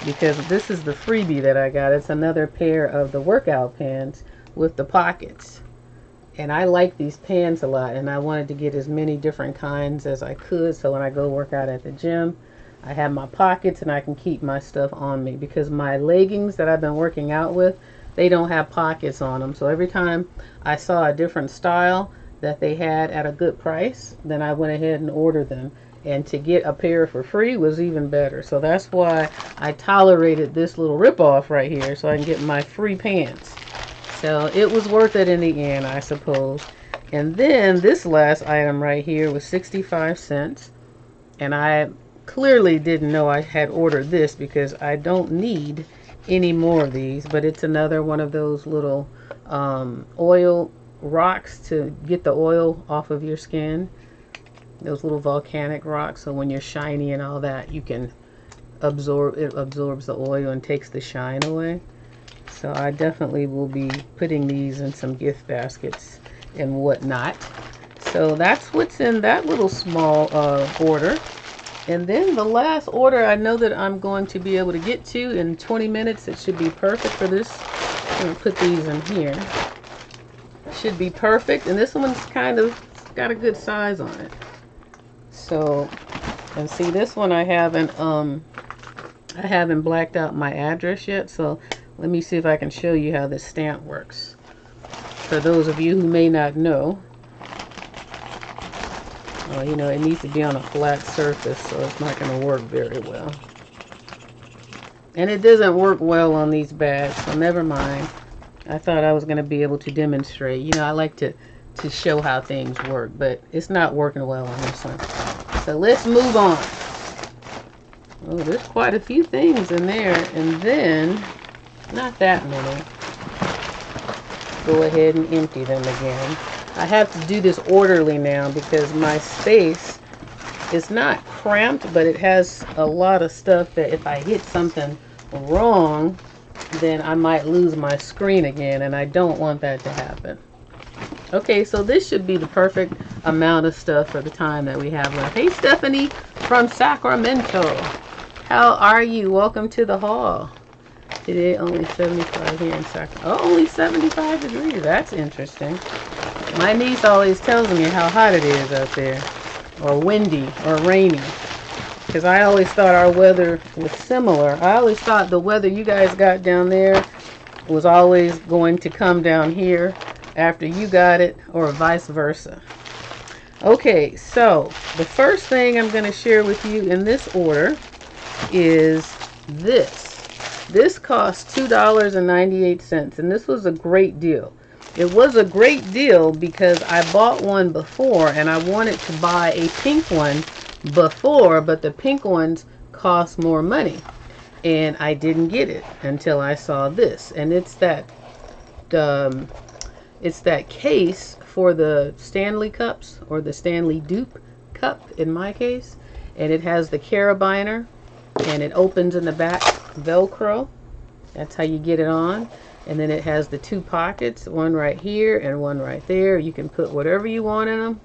[SPEAKER 1] because this is the freebie that I got. It's another pair of the workout pants with the pockets. And I like these pants a lot, and I wanted to get as many different kinds as I could, so when I go work out at the gym, I have my pockets and I can keep my stuff on me, because my leggings that I've been working out with, they don't have pockets on them. So every time I saw a different style that they had at a good price, then I went ahead and ordered them. And to get a pair for free was even better. So that's why I tolerated this little ripoff right here, so I can get my free pants. So it was worth it in the end, I suppose. And then this last item right here was 65 cents. And I clearly didn't know I had ordered this because I don't need any more of these. But it's another one of those little oil rocks to get the oil off of your skin. Those little volcanic rocks. So when you're shiny and all that, you can absorb, it absorbs the oil and takes the shine away. So I definitely will be putting these in some gift baskets and whatnot. So that's what's in that little small order. And then the last order I know that I'm going to be able to get to in 20 minutes. It should be perfect for this. I'm going to put these in here. Should be perfect. And this one's kind of got a good size on it. So, and see, this one I haven't blacked out my address yet. So let me see if I can show you how this stamp works. For those of you who may not know, well, you know, it needs to be on a flat surface, so it's not going to work very well. And it doesn't work well on these bags, so never mind. I thought I was going to be able to demonstrate. You know, I like to show how things work, but it's not working well on this one. So let's move on. Oh, there's quite a few things in there, and then not that many. Go ahead and empty them again. I have to do this orderly now because my space is not cramped, but it has a lot of stuff that if I hit something wrong, then I might lose my screen again, and I don't want that to happen. Okay, so this should be the perfect amount of stuff for the time that we have left. Hey, Stephanie from Sacramento. How are you? Welcome to the hall. Today only 75 here in Sacramento. Oh, only 75 degrees. That's interesting. My niece always tells me how hot it is out there, or windy, or rainy. Because I always thought our weather was similar. I always thought the weather you guys got down there was always going to come down here after you got it, or vice versa. Okay, so the first thing I'm going to share with you in this order is this. This cost $2.98, and this was a great deal. It was a great deal because I bought one before, and I wanted to buy a pink one before, but the pink ones cost more money, and I didn't get it until I saw this. And it's that case for the Stanley cups, or the Stanley dupe cup in my case, and it has the carabiner, and it opens in the back, Velcro. That's how you get it on. And then it has the two pockets, one right here and one right there. You can put whatever you want in them,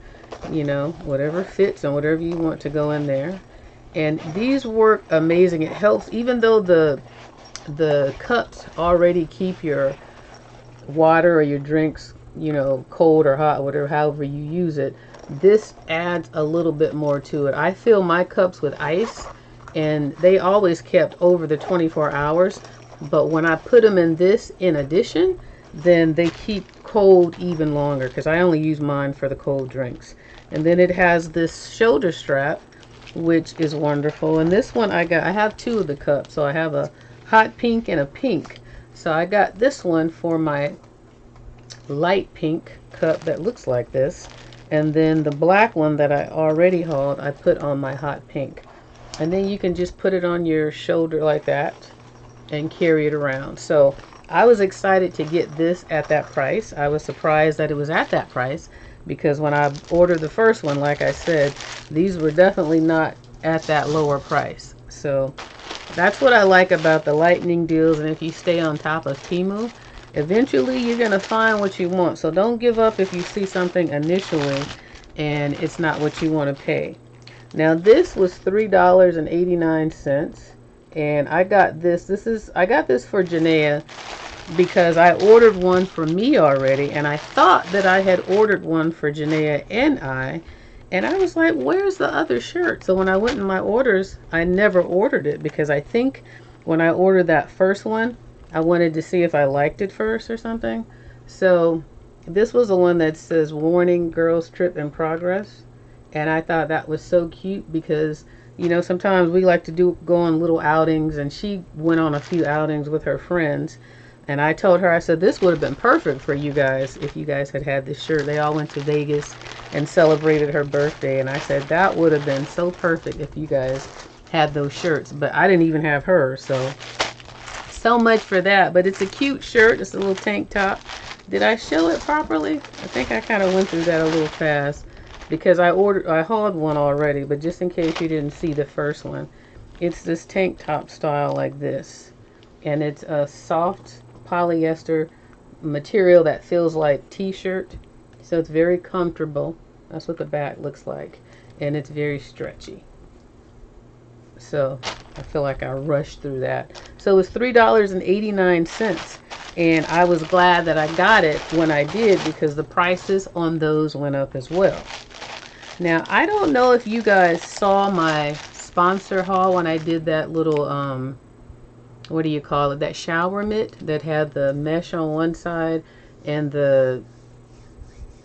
[SPEAKER 1] you know, whatever fits and whatever you want to go in there. And these work amazing. It helps, even though the cups already keep your water or your drinks, you know, cold or hot, whatever, however you use it. This adds a little bit more to it. I fill my cups with ice, and they always kept over the 24 hours. But when I put them in this in addition, then they keep cold even longer, because I only use mine for the cold drinks. And then it has this shoulder strap, which is wonderful. And this one I have two of the cups. So I have a hot pink and a pink. So I got this one for my light pink cup that looks like this. And then the black one that I already hauled, I put on my hot pink. And then you can just put it on your shoulder like that and carry it around. So I was excited to get this at that price. I was surprised that it was at that price, because when I ordered the first one, like I said, these were definitely not at that lower price. So that's what I like about the lightning deals. And if you stay on top of TEMU, eventually you're going to find what you want. So don't give up if you see something initially and it's not what you want to pay. Now this was $3.89, and I got this. I got this for Janaea because I ordered one for me already, and I thought that I had ordered one for Janaea and I was like, where's the other shirt? So when I went in my orders, I never ordered it because I think when I ordered that first one, I wanted to see if I liked it first or something. So this was the one that says warning, girls trip in progress. And I thought that was so cute because, you know, sometimes we like to go on little outings, and she went on a few outings with her friends. And I told her, I said, this would have been perfect for you guys if you guys had had this shirt. They all went to Vegas and celebrated her birthday. And I said, that would have been so perfect if you guys had those shirts. But I didn't even have hers. So much for that. But it's a cute shirt. It's a little tank top. Did I show it properly? I think I kind of went through that a little fast because I hauled one already. But just in case you didn't see the first one, it's this tank top style like this. And it's a soft polyester material that feels like t-shirt, so it's very comfortable. That's what the back looks like, and it's very stretchy. So I feel like I rushed through that. So it was $3.89, and I was glad that I got it when I did because the prices on those went up as well. Now I don't know if you guys saw my sponsor haul when I did that little what do you call it, that shower mitt that had the mesh on one side and the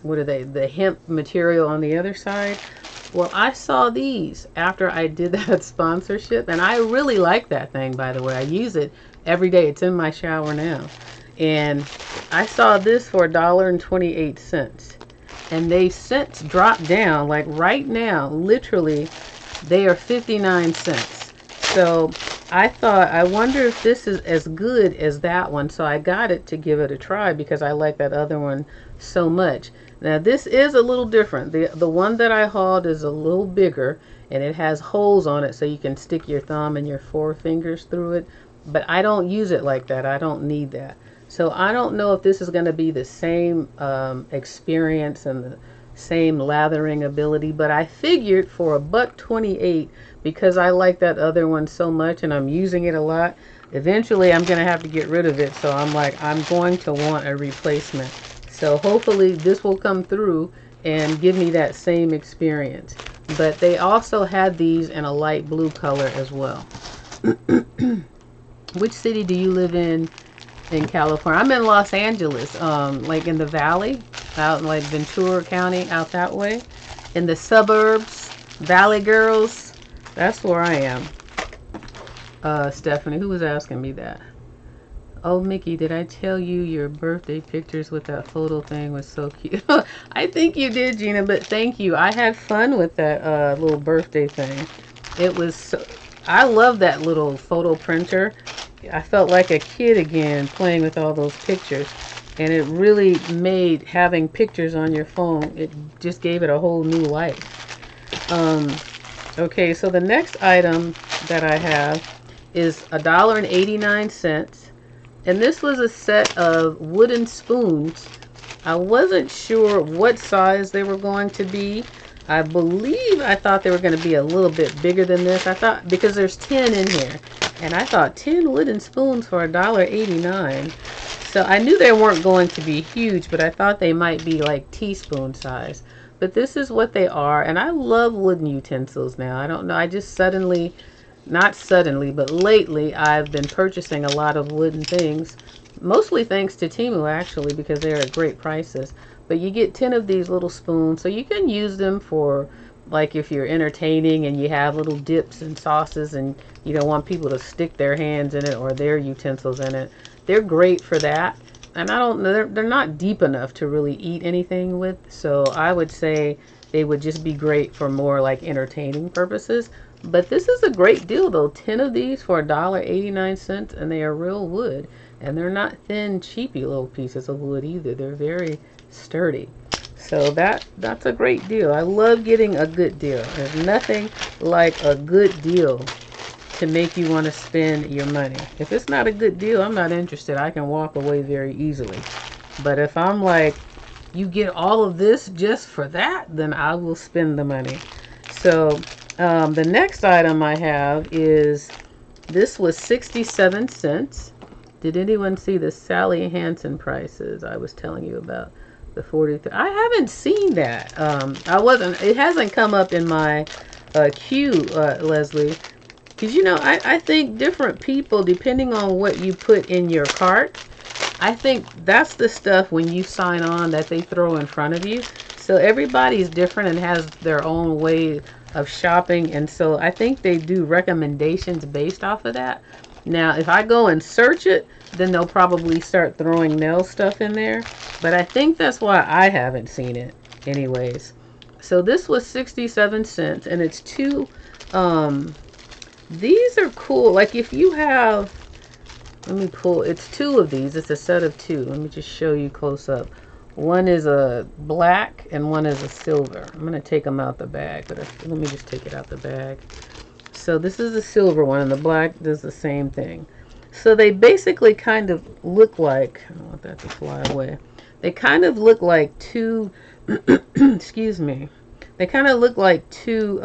[SPEAKER 1] the hemp material on the other side. Well, I saw these after I did that sponsorship, and I really like that thing, by the way. I use it every day. It's in my shower now. And I saw this for $1.28, and they've since dropped down. Like right now, literally they are 59 cents. So I thought, I wonder if this is as good as that one. So I got it to give it a try because I like that other one so much. Now this is a little different. The one that I hauled is a little bigger, and it has holes on it so you can stick your thumb and your four fingers through it. But I don't use it like that. I don't need that. So I don't know if this is going to be the same experience and the same lathering ability. But I figured for $1.28, because I like that other one so much and I'm using it a lot, eventually I'm going to have to get rid of it. So I'm like, I'm going to want a replacement. So hopefully this will come through and give me that same experience. But they also had these in a light blue color as well. Which city do you live in California? I'm in Los Angeles, like in the valley, out in like Ventura County, out that way. In the suburbs, Valley Girls. That's where I am. Stephanie, who was asking me that? Oh, Mickey, did I tell you your birthday pictures with that photo thing was so cute? I think you did, Gina, but thank you. I had fun with that little birthday thing. It was so, I love that little photo printer. I felt like a kid again playing with all those pictures. And it really made having pictures on your phone, it just gave it a whole new life. Okay, so the next item that I have is $1.89. And this was a set of wooden spoons. I wasn't sure what size they were going to be. I thought they were going to be a little bit bigger than this. I thought, because there's 10 in here. And I thought 10 wooden spoons for $1.89. So I knew they weren't going to be huge, but I thought they might be like teaspoon size. But this is what they are, and I love wooden utensils now. I don't know, I just suddenly, not suddenly, but lately, I've been purchasing a lot of wooden things. Mostly thanks to TEMU, actually, because they're at great prices. But you get 10 of these little spoons, so you can use them for, like if you're entertaining and you have little dips and sauces and you don't want people to stick their hands in it or their utensils in it. They're great for that. And I don't know, they're not deep enough to really eat anything with, so I would say they would just be great for more like entertaining purposes. But this is a great deal though, 10 of these for $1.89, and they are real wood, and they're not thin cheapy little pieces of wood either. They're very sturdy. So that's a great deal. I love getting a good deal. There's nothing like a good deal to make you want to spend your money. If it's not a good deal, I'm not interested. I can walk away very easily. But if I'm like, you get all of this just for that, then I will spend the money. So the next item I have is, this was 67 cents. Did anyone see the Sally Hansen prices I was telling you about? The 43. I haven't seen that. It hasn't come up in my queue, Leslie. Because, you know, I think different people, depending on what you put in your cart, I think that's the stuff when you sign on that they throw in front of you. So everybody's different and has their own way of shopping. And so I think they do recommendations based off of that. Now, if I go and search it, then they'll probably start throwing nail stuff in there. But I think that's why I haven't seen it anyways. So this was 67 cents, and it's two, these are cool. Like if you have, let me pull, it's two of these. It's a set of two. Let me just show you close up. One is a black and one is a silver. I'm going to take them out the bag, but let me just take it out the bag. So this is the silver one, and the black does the same thing. So they basically kind of look like, I don't want that to fly away. They kind of look like two, excuse me. They kind of look like two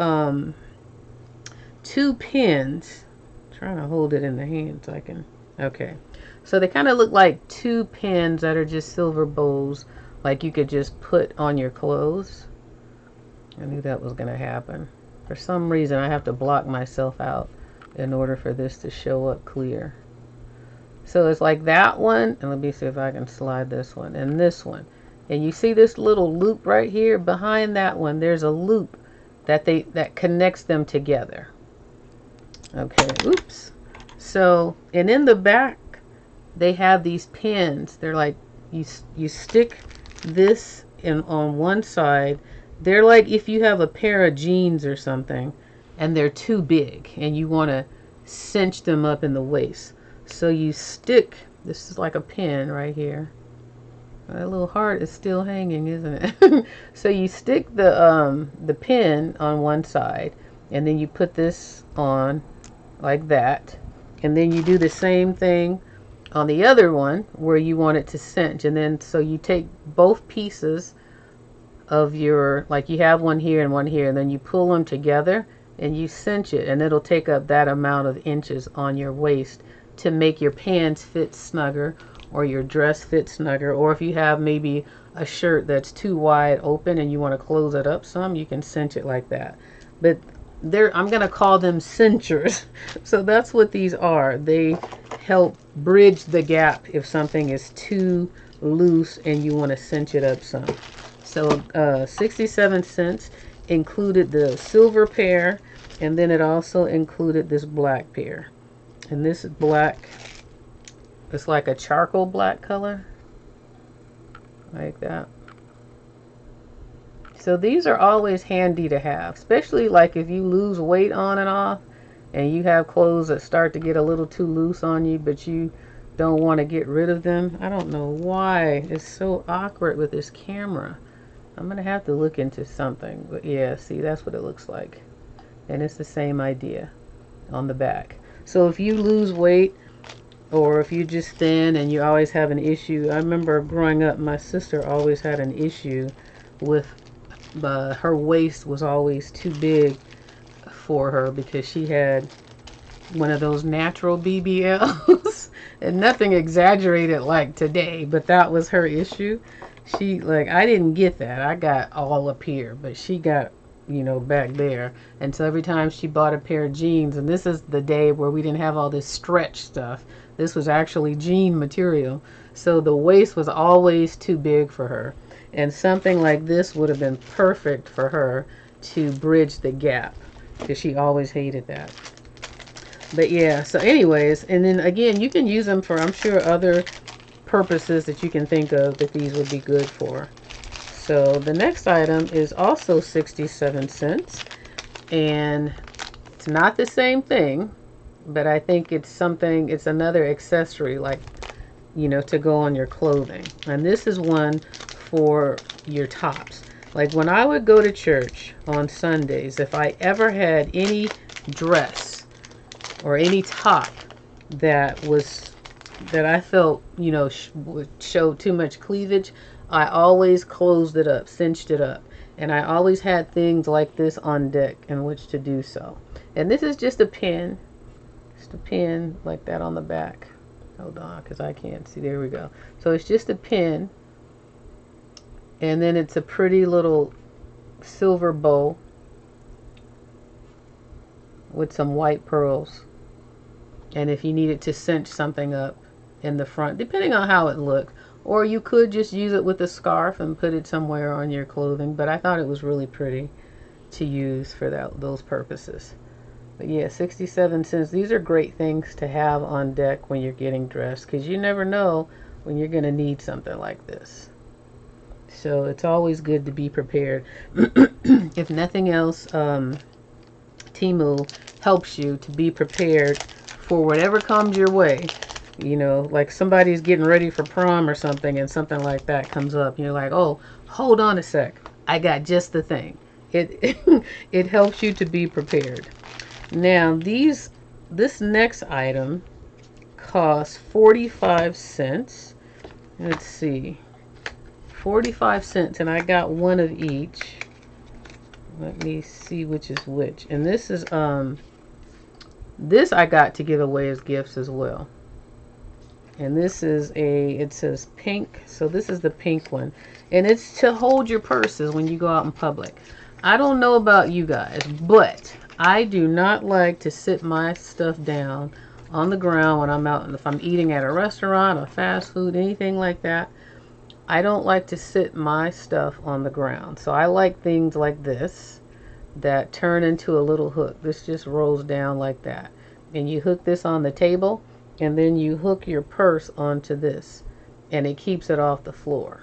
[SPEAKER 1] pins. I'm trying to hold it in the hand so I can, okay. So they kind of look like two pins that are just silver bows, like you could just put on your clothes. I knew that was going to happen. For some reason, I have to block myself out in order for this to show up clear. So it's like that one, and let me see if I can slide this one, and this one. And you see this little loop right here? Behind that one, there's a loop that connects them together. Okay, oops. So, and in the back, they have these pins. They're like, you stick this in on one side. They're like if you have a pair of jeans or something and they're too big and you want to cinch them up in the waist. So you stick, this is like a pin right here. That little heart is still hanging, isn't it? So you stick the pin on one side, and then you put this on like that, and then you do the same thing on the other one where you want it to cinch. And then so you take both pieces of your, like you have one here and one here, and then you pull them together and you cinch it, and it'll take up that amount of inches on your waist to make your pants fit snugger or your dress fit snugger. Or if you have maybe a shirt that's too wide open and you want to close it up some, you can cinch it like that. But I'm going to call them cinchers. So that's what these are. They help bridge the gap if something is too loose and you want to cinch it up some. So 67 cents included the silver pair, and then it also included this black pair. And this is black, it's like a charcoal black color, like that. So these are always handy to have, especially like if you lose weight on and off and you have clothes that start to get a little too loose on you, but you don't want to get rid of them. I don't know why it's so awkward with this camera. I'm going to have to look into something. But yeah, see, that's what it looks like. And it's the same idea on the back. So if you lose weight, or if you're just thin and you always have an issue. I remember growing up, my sister always had an issue with her waist was always too big for her because she had one of those natural BBLs. And nothing exaggerated like today, but that was her issue. She, like, I didn't get that. I got all up here, but she got, you know, back there. And so every time she bought a pair of jeans, and this is the day where we didn't have all this stretch stuff. This was actually jean material. So the waist was always too big for her. And something like this would have been perfect for her to bridge the gap, because she always hated that. But yeah, so anyways, and then again, you can use them for, I'm sure, other purposes that you can think of that these would be good for. So the next item is also 67 cents, and it's not the same thing, but I think it's something, it's another accessory, like, you know, to go on your clothing. And this is one for your tops. Like when I would go to church on Sundays, if I ever had any dress or any top that I felt, you know, would show too much cleavage, I always closed it up, cinched it up. And I always had things like this on deck in which to do so. And this is just a pin. Just a pin like that on the back. Hold on, because I can't see. There we go. So it's just a pin. And then it's a pretty little silver bow with some white pearls. And if you needed to cinch something up in the front, depending on how it looked, or you could just use it with a scarf and put it somewhere on your clothing. But I thought it was really pretty to use for those purposes. But yeah, 67 cents. These are great things to have on deck when you're getting dressed, because you never know when you're going to need something like this. So it's always good to be prepared. If nothing else, TEMU helps you to be prepared for whatever comes your way. You know, like somebody's getting ready for prom or something, and something like that comes up. You're like, oh, hold on a sec. I got just the thing. It helps you to be prepared. Now, this next item costs 45 cents. Let's see. 45 cents, and I got one of each. Let me see which is which. And this is this I got to give away as gifts as well. And this is it says pink, so this is the pink one. And it's to hold your purses when you go out in public. I don't know about you guys, but I do not like to sit my stuff down on the ground when I'm out. If I'm eating at a restaurant or fast food, anything like that, I don't like to sit my stuff on the ground. So I like things like this that turn into a little hook. This just rolls down like that. And you hook this on the table, and then you hook your purse onto this, and it keeps it off the floor.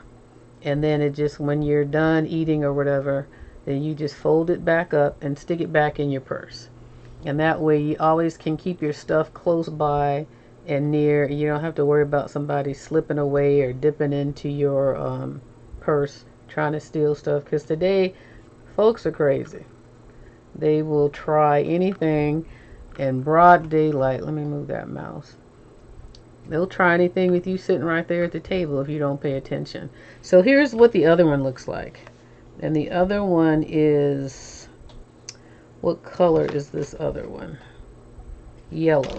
[SPEAKER 1] And then it just, when you're done eating or whatever, then you just fold it back up and stick it back in your purse. And that way you always can keep your stuff close by and near. You don't have to worry about somebody slipping away or dipping into your purse trying to steal stuff, because today folks are crazy. They will try anything in broad daylight. Let me move that mouse. They'll try anything with you sitting right there at the table if you don't pay attention. So here's what the other one looks like. And the other one is, what color is this other one? Yellow.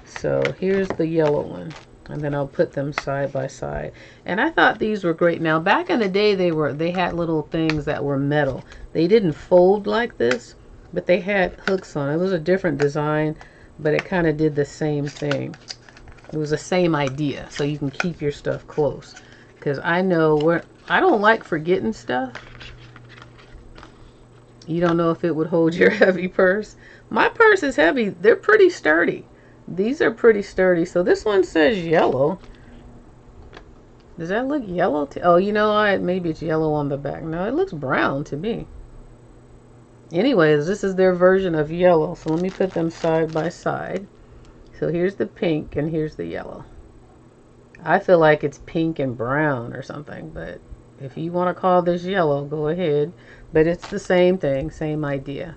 [SPEAKER 1] So here's the yellow one. And then I'll put them side by side. And I thought these were great. Now back in the day they had little things that were metal. They didn't fold like this, but they had hooks on it. It was a different design, but it kind of did the same thing. It was the same idea, so you can keep your stuff close. Because I know I don't like forgetting stuff. You don't know if it would hold your heavy purse. My purse is heavy. They're pretty sturdy. These are pretty sturdy. So this one says yellow. Does that look yellow? Oh, you know, maybe it's yellow on the back. No, it looks brown to me. Anyways, this is their version of yellow. So let me put them side by side. So here's the pink and here's the yellow. I feel like it's pink and brown or something, but if you want to call this yellow, go ahead. But it's the same thing, same idea.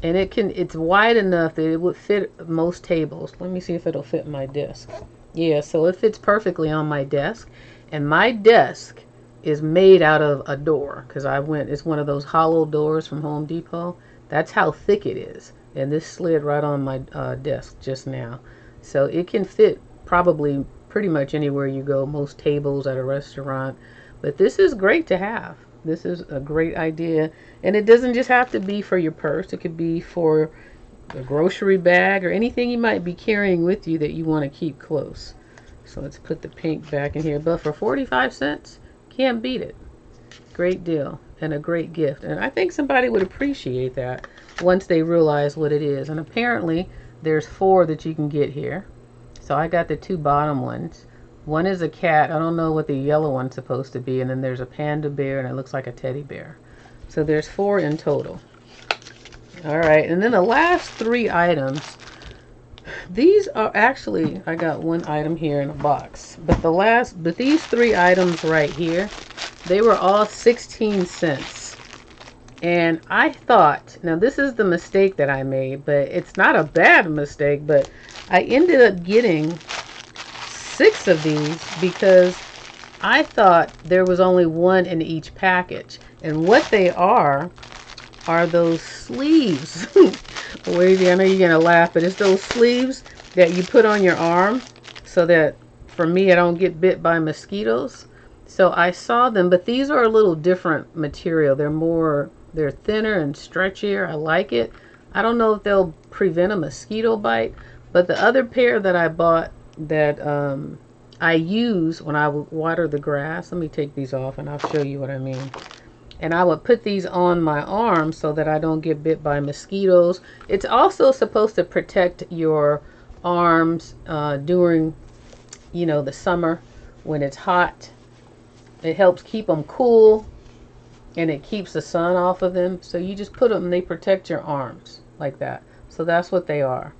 [SPEAKER 1] And it's wide enough that it would fit most tables. Let me see if it'll fit my desk. Yeah, so it fits perfectly on my desk. And my desk is made out of a door, because it's one of those hollow doors from Home Depot. That's how thick it is. And this slid right on my desk just now. So it can fit probably pretty much anywhere you go, most tables at a restaurant. But this is great to have. This is a great idea. And it doesn't just have to be for your purse. It could be for a grocery bag or anything you might be carrying with you that you want to keep close. So let's put the pink back in here. But for 45 cents, can't beat it. Great deal and a great gift. And I think somebody would appreciate that once they realize what it is. And apparently there's 4 that you can get here. So I got the 2 bottom ones. One is a cat. I don't know what the yellow one's supposed to be. And then there's a panda bear, and it looks like a teddy bear. So there's 4 in total. All right, and then the last 3 items. These are actually, I got 1 item here in a box. But these 3 items right here, they were all 16 cents. And I thought, now this is the mistake that I made, but it's not a bad mistake, but I ended up getting 6 of these because I thought there was only one in each package. And what they are those sleeves. Wavy, I know you're gonna laugh, but it's those sleeves that you put on your arm so that, for me, I don't get bit by mosquitoes. So I saw them, but these are a little different material. They're thinner and stretchier. I like it. I don't know if they'll prevent a mosquito bite, but the other pair that I bought that I use when I water the grass, let me take these off and I'll show you what I mean. And I would put these on my arm so that I don't get bit by mosquitoes. It's also supposed to protect your arms during, you know, the summer when it's hot. It helps keep them cool and it keeps the sun off of them. So you just put them and they protect your arms like that. So that's what they are.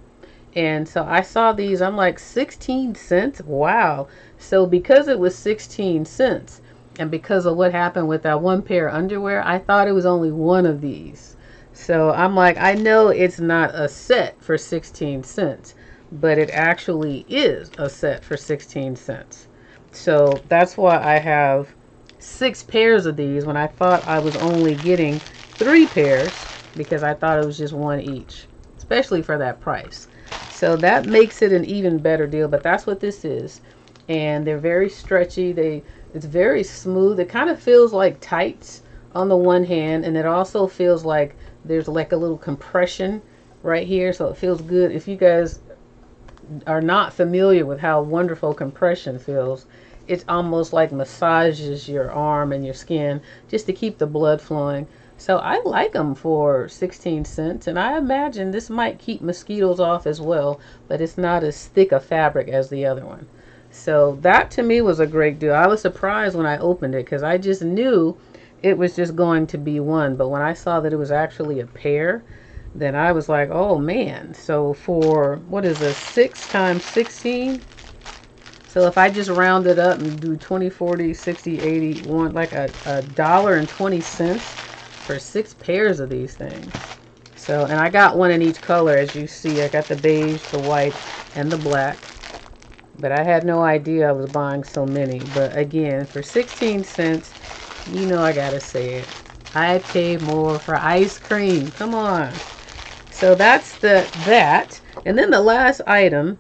[SPEAKER 1] And so I saw these, I'm like, 16 cents? Wow. So because it was 16 cents and because of what happened with that one pair of underwear, I thought it was only one of these. So I'm like, I know it's not a set for 16 cents, but it actually is a set for 16 cents. So that's why I have 6 pairs of these when I thought I was only getting 3 pairs because I thought it was just one each, especially for that price. So that makes it an even better deal, but that's what this is. And they're very stretchy. It's very smooth. It kind of feels like tights on the one hand, and it also feels like there's like a little compression right here, so it feels good. If you guys are not familiar with how wonderful compression feels, it's almost like massages your arm and your skin just to keep the blood flowing. So I like them for 16 cents, and I imagine this might keep mosquitoes off as well, but it's not as thick a fabric as the other one. So that to me was a great deal. I was surprised when I opened it because I just knew it was just going to be one, but when I saw that it was actually a pair, then I was like, oh man. So for, what is this, 6 times 16? So if I just round it up and do 20, 40, 60, 80, like $1.20 for 6 pairs of these things. So, and I got one in each color, as you see. I got the beige, the white, and the black. But I had no idea I was buying so many. But again, for 16 cents, you know I gotta say it. I paid more for ice cream. Come on. So that's that. And then the last item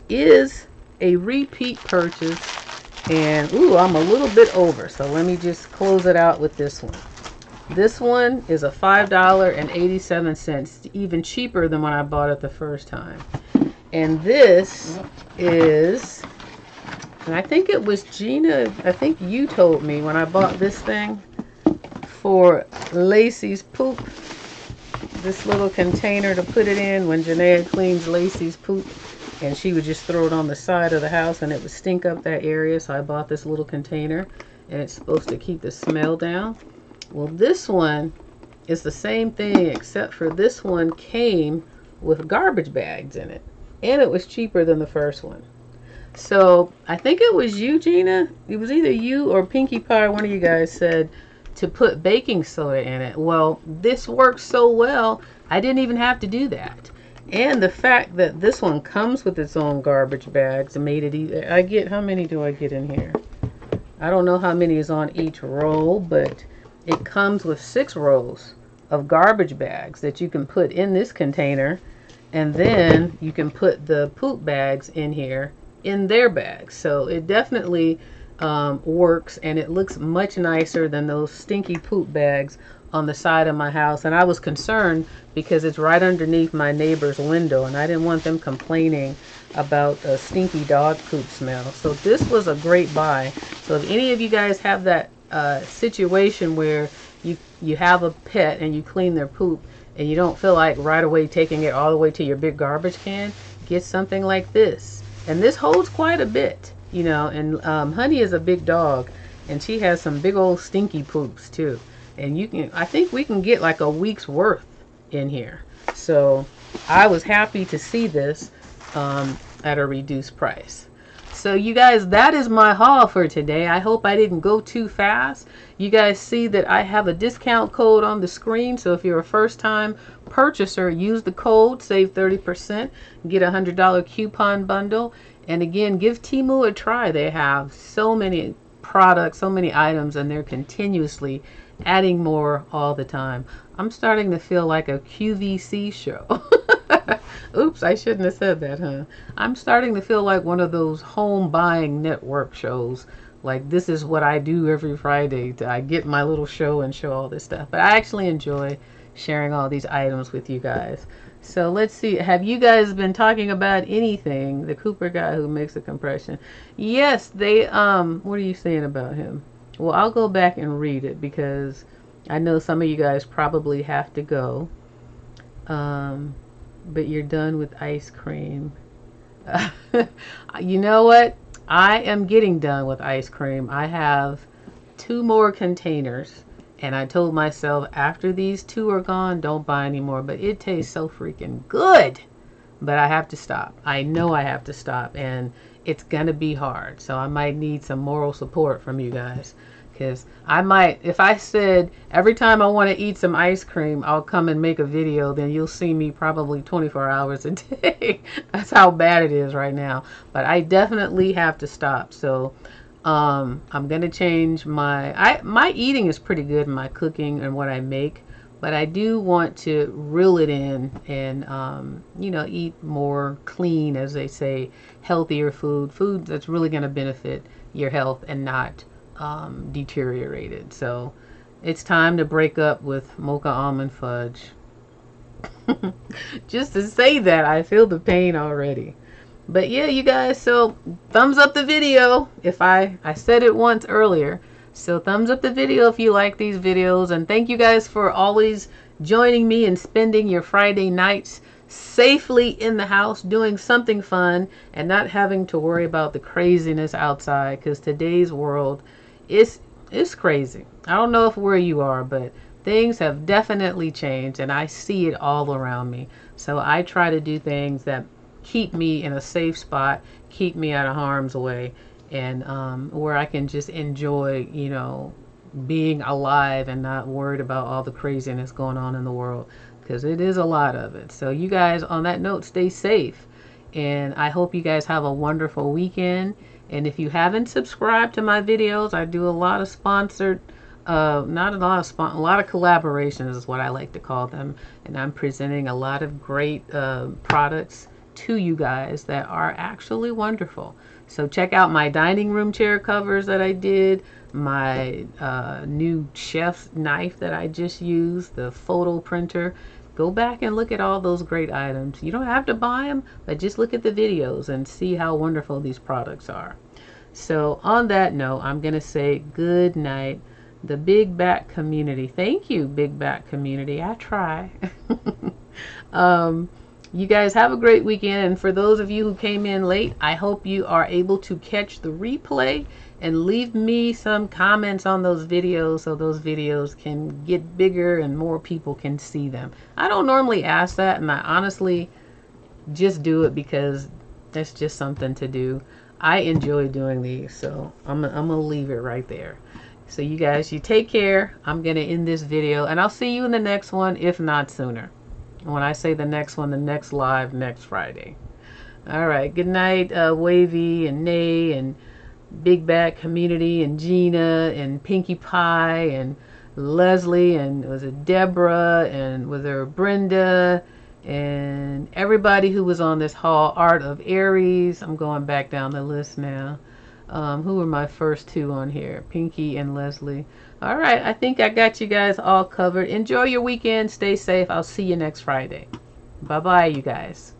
[SPEAKER 1] is a repeat purchase. And, ooh, I'm a little bit over. So let me just close it out with this one. This one is a $5.87, even cheaper than when I bought it the first time. And this is, and I think it was Gina, I think you told me when I bought this thing for Lacey's poop, this little container to put it in when Janaea cleans Lacey's poop, and she would just throw it on the side of the house and it would stink up that area. So I bought this little container, and it's supposed to keep the smell down. Well, this one is the same thing, except for this one came with garbage bags in it, and it was cheaper than the first one. So I think it was you, Gina. It was either you or Pinkie Pie, one of you guys said to put baking soda in it. Well, this works so well, I didn't even have to do that. And the fact that this one comes with its own garbage bags made it easy. I get, how many do I get in here? I don't know how many is on each roll, but it comes with 6 rolls of garbage bags that you can put in this container, and then you can put the poop bags in here in their bags. So it definitely works, and it looks much nicer than those stinky poop bags on the side of my house. And I was concerned because it's right underneath my neighbor's window, and I didn't want them complaining about a stinky dog poop smell. So this was a great buy. So if any of you guys have that situation where you have a pet and you clean their poop and you don't feel like right away taking it all the way to your big garbage can, get something like this. And this holds quite a bit, you know. And Honey is a big dog, and she has some big old stinky poops too. And you can, I think we can get like a week's worth in here. So I was happy to see this at a reduced price. So you guys, that is my haul for today. I hope I didn't go too fast. You guys see that I have a discount code on the screen. So if you're a first time purchaser, use the code, save 30%, get a $100 coupon bundle. And again, give TEMU a try. They have so many products, so many items, and they're continuously adding more all the time. I'm starting to feel like a QVC show. Oops, I shouldn't have said that, huh? I'm starting to feel like one of those home buying network shows. Like, this is what I do every Friday. I get my little show and show all this stuff. But I actually enjoy sharing all these items with you guys. So let's see. Have you guys been talking about anything? The Cooper guy who makes a compression. Yes, they, what are you saying about him? Well, I'll go back and read it because I know some of you guys probably have to go. But you're done with ice cream. You know what? I am getting done with ice cream. I have 2 more containers. And I told myself after these 2 are gone, don't buy anymore. But it tastes so freaking good. But I have to stop. I know I have to stop. And it's going to be hard. So I might need some moral support from you guys. Because I might, if I said every time I want to eat some ice cream, I'll come and make a video, then you'll see me probably 24 hours a day. That's how bad it is right now. But I definitely have to stop. So I'm going to change my eating is pretty good in my cooking and what I make. But I do want to reel it in and, you know, eat more clean, as they say, healthier food that's really going to benefit your health and not deteriorated. So it's time to break up with mocha almond fudge. Just to say that, I feel the pain already. But yeah, you guys, so thumbs up the video. If I said it once earlier, so thumbs up the video if you like these videos. And thank you guys for always joining me and spending your Friday nights safely in the house doing something fun and not having to worry about the craziness outside, because today's world is crazy. I don't know if where you are, but things have definitely changed and I see it all around me. So I try to do things that keep me in a safe spot, keep me out of harm's way, and where I can just enjoy, you know, being alive and not worried about all the craziness going on in the world, because it is a lot of it. So you guys, on that note, stay safe, and I hope you guys have a wonderful weekend. And if you haven't subscribed to my videos, I do a lot of sponsored, not a lot of a lot of collaborations is what I like to call them, and I'm presenting a lot of great products to you guys that are actually wonderful. So check out my dining room chair covers that I did, my new chef's knife that I just used, the photo printer. Go back and look at all those great items. You don't have to buy them, but just look at the videos and see how wonderful these products are. So on that note, I'm going to say good night. The Big Back community. Thank you, Big Back community. I try. You guys have a great weekend. And for those of you who came in late, I hope you are able to catch the replay and leave me some comments on those videos so those videos can get bigger and more people can see them. I don't normally ask that, and I honestly just do it because that's just something to do. I enjoy doing these, so I'm gonna leave it right there. So you guys, you take care. I'm gonna end this video, and I'll see you in the next one, if not sooner. When I say the next one, the next live next Friday. All right, good night, Wavy and Nay and Big Back community and Gina and Pinkie Pie and Leslie and was it Deborah and was there Brenda and everybody who was on this haul. Art of Aries. I'm going back down the list now. Who were my first 2 on here? Pinkie and Leslie. All right, I think I got you guys all covered. Enjoy your weekend. Stay safe. I'll see you next Friday. Bye-bye, you guys.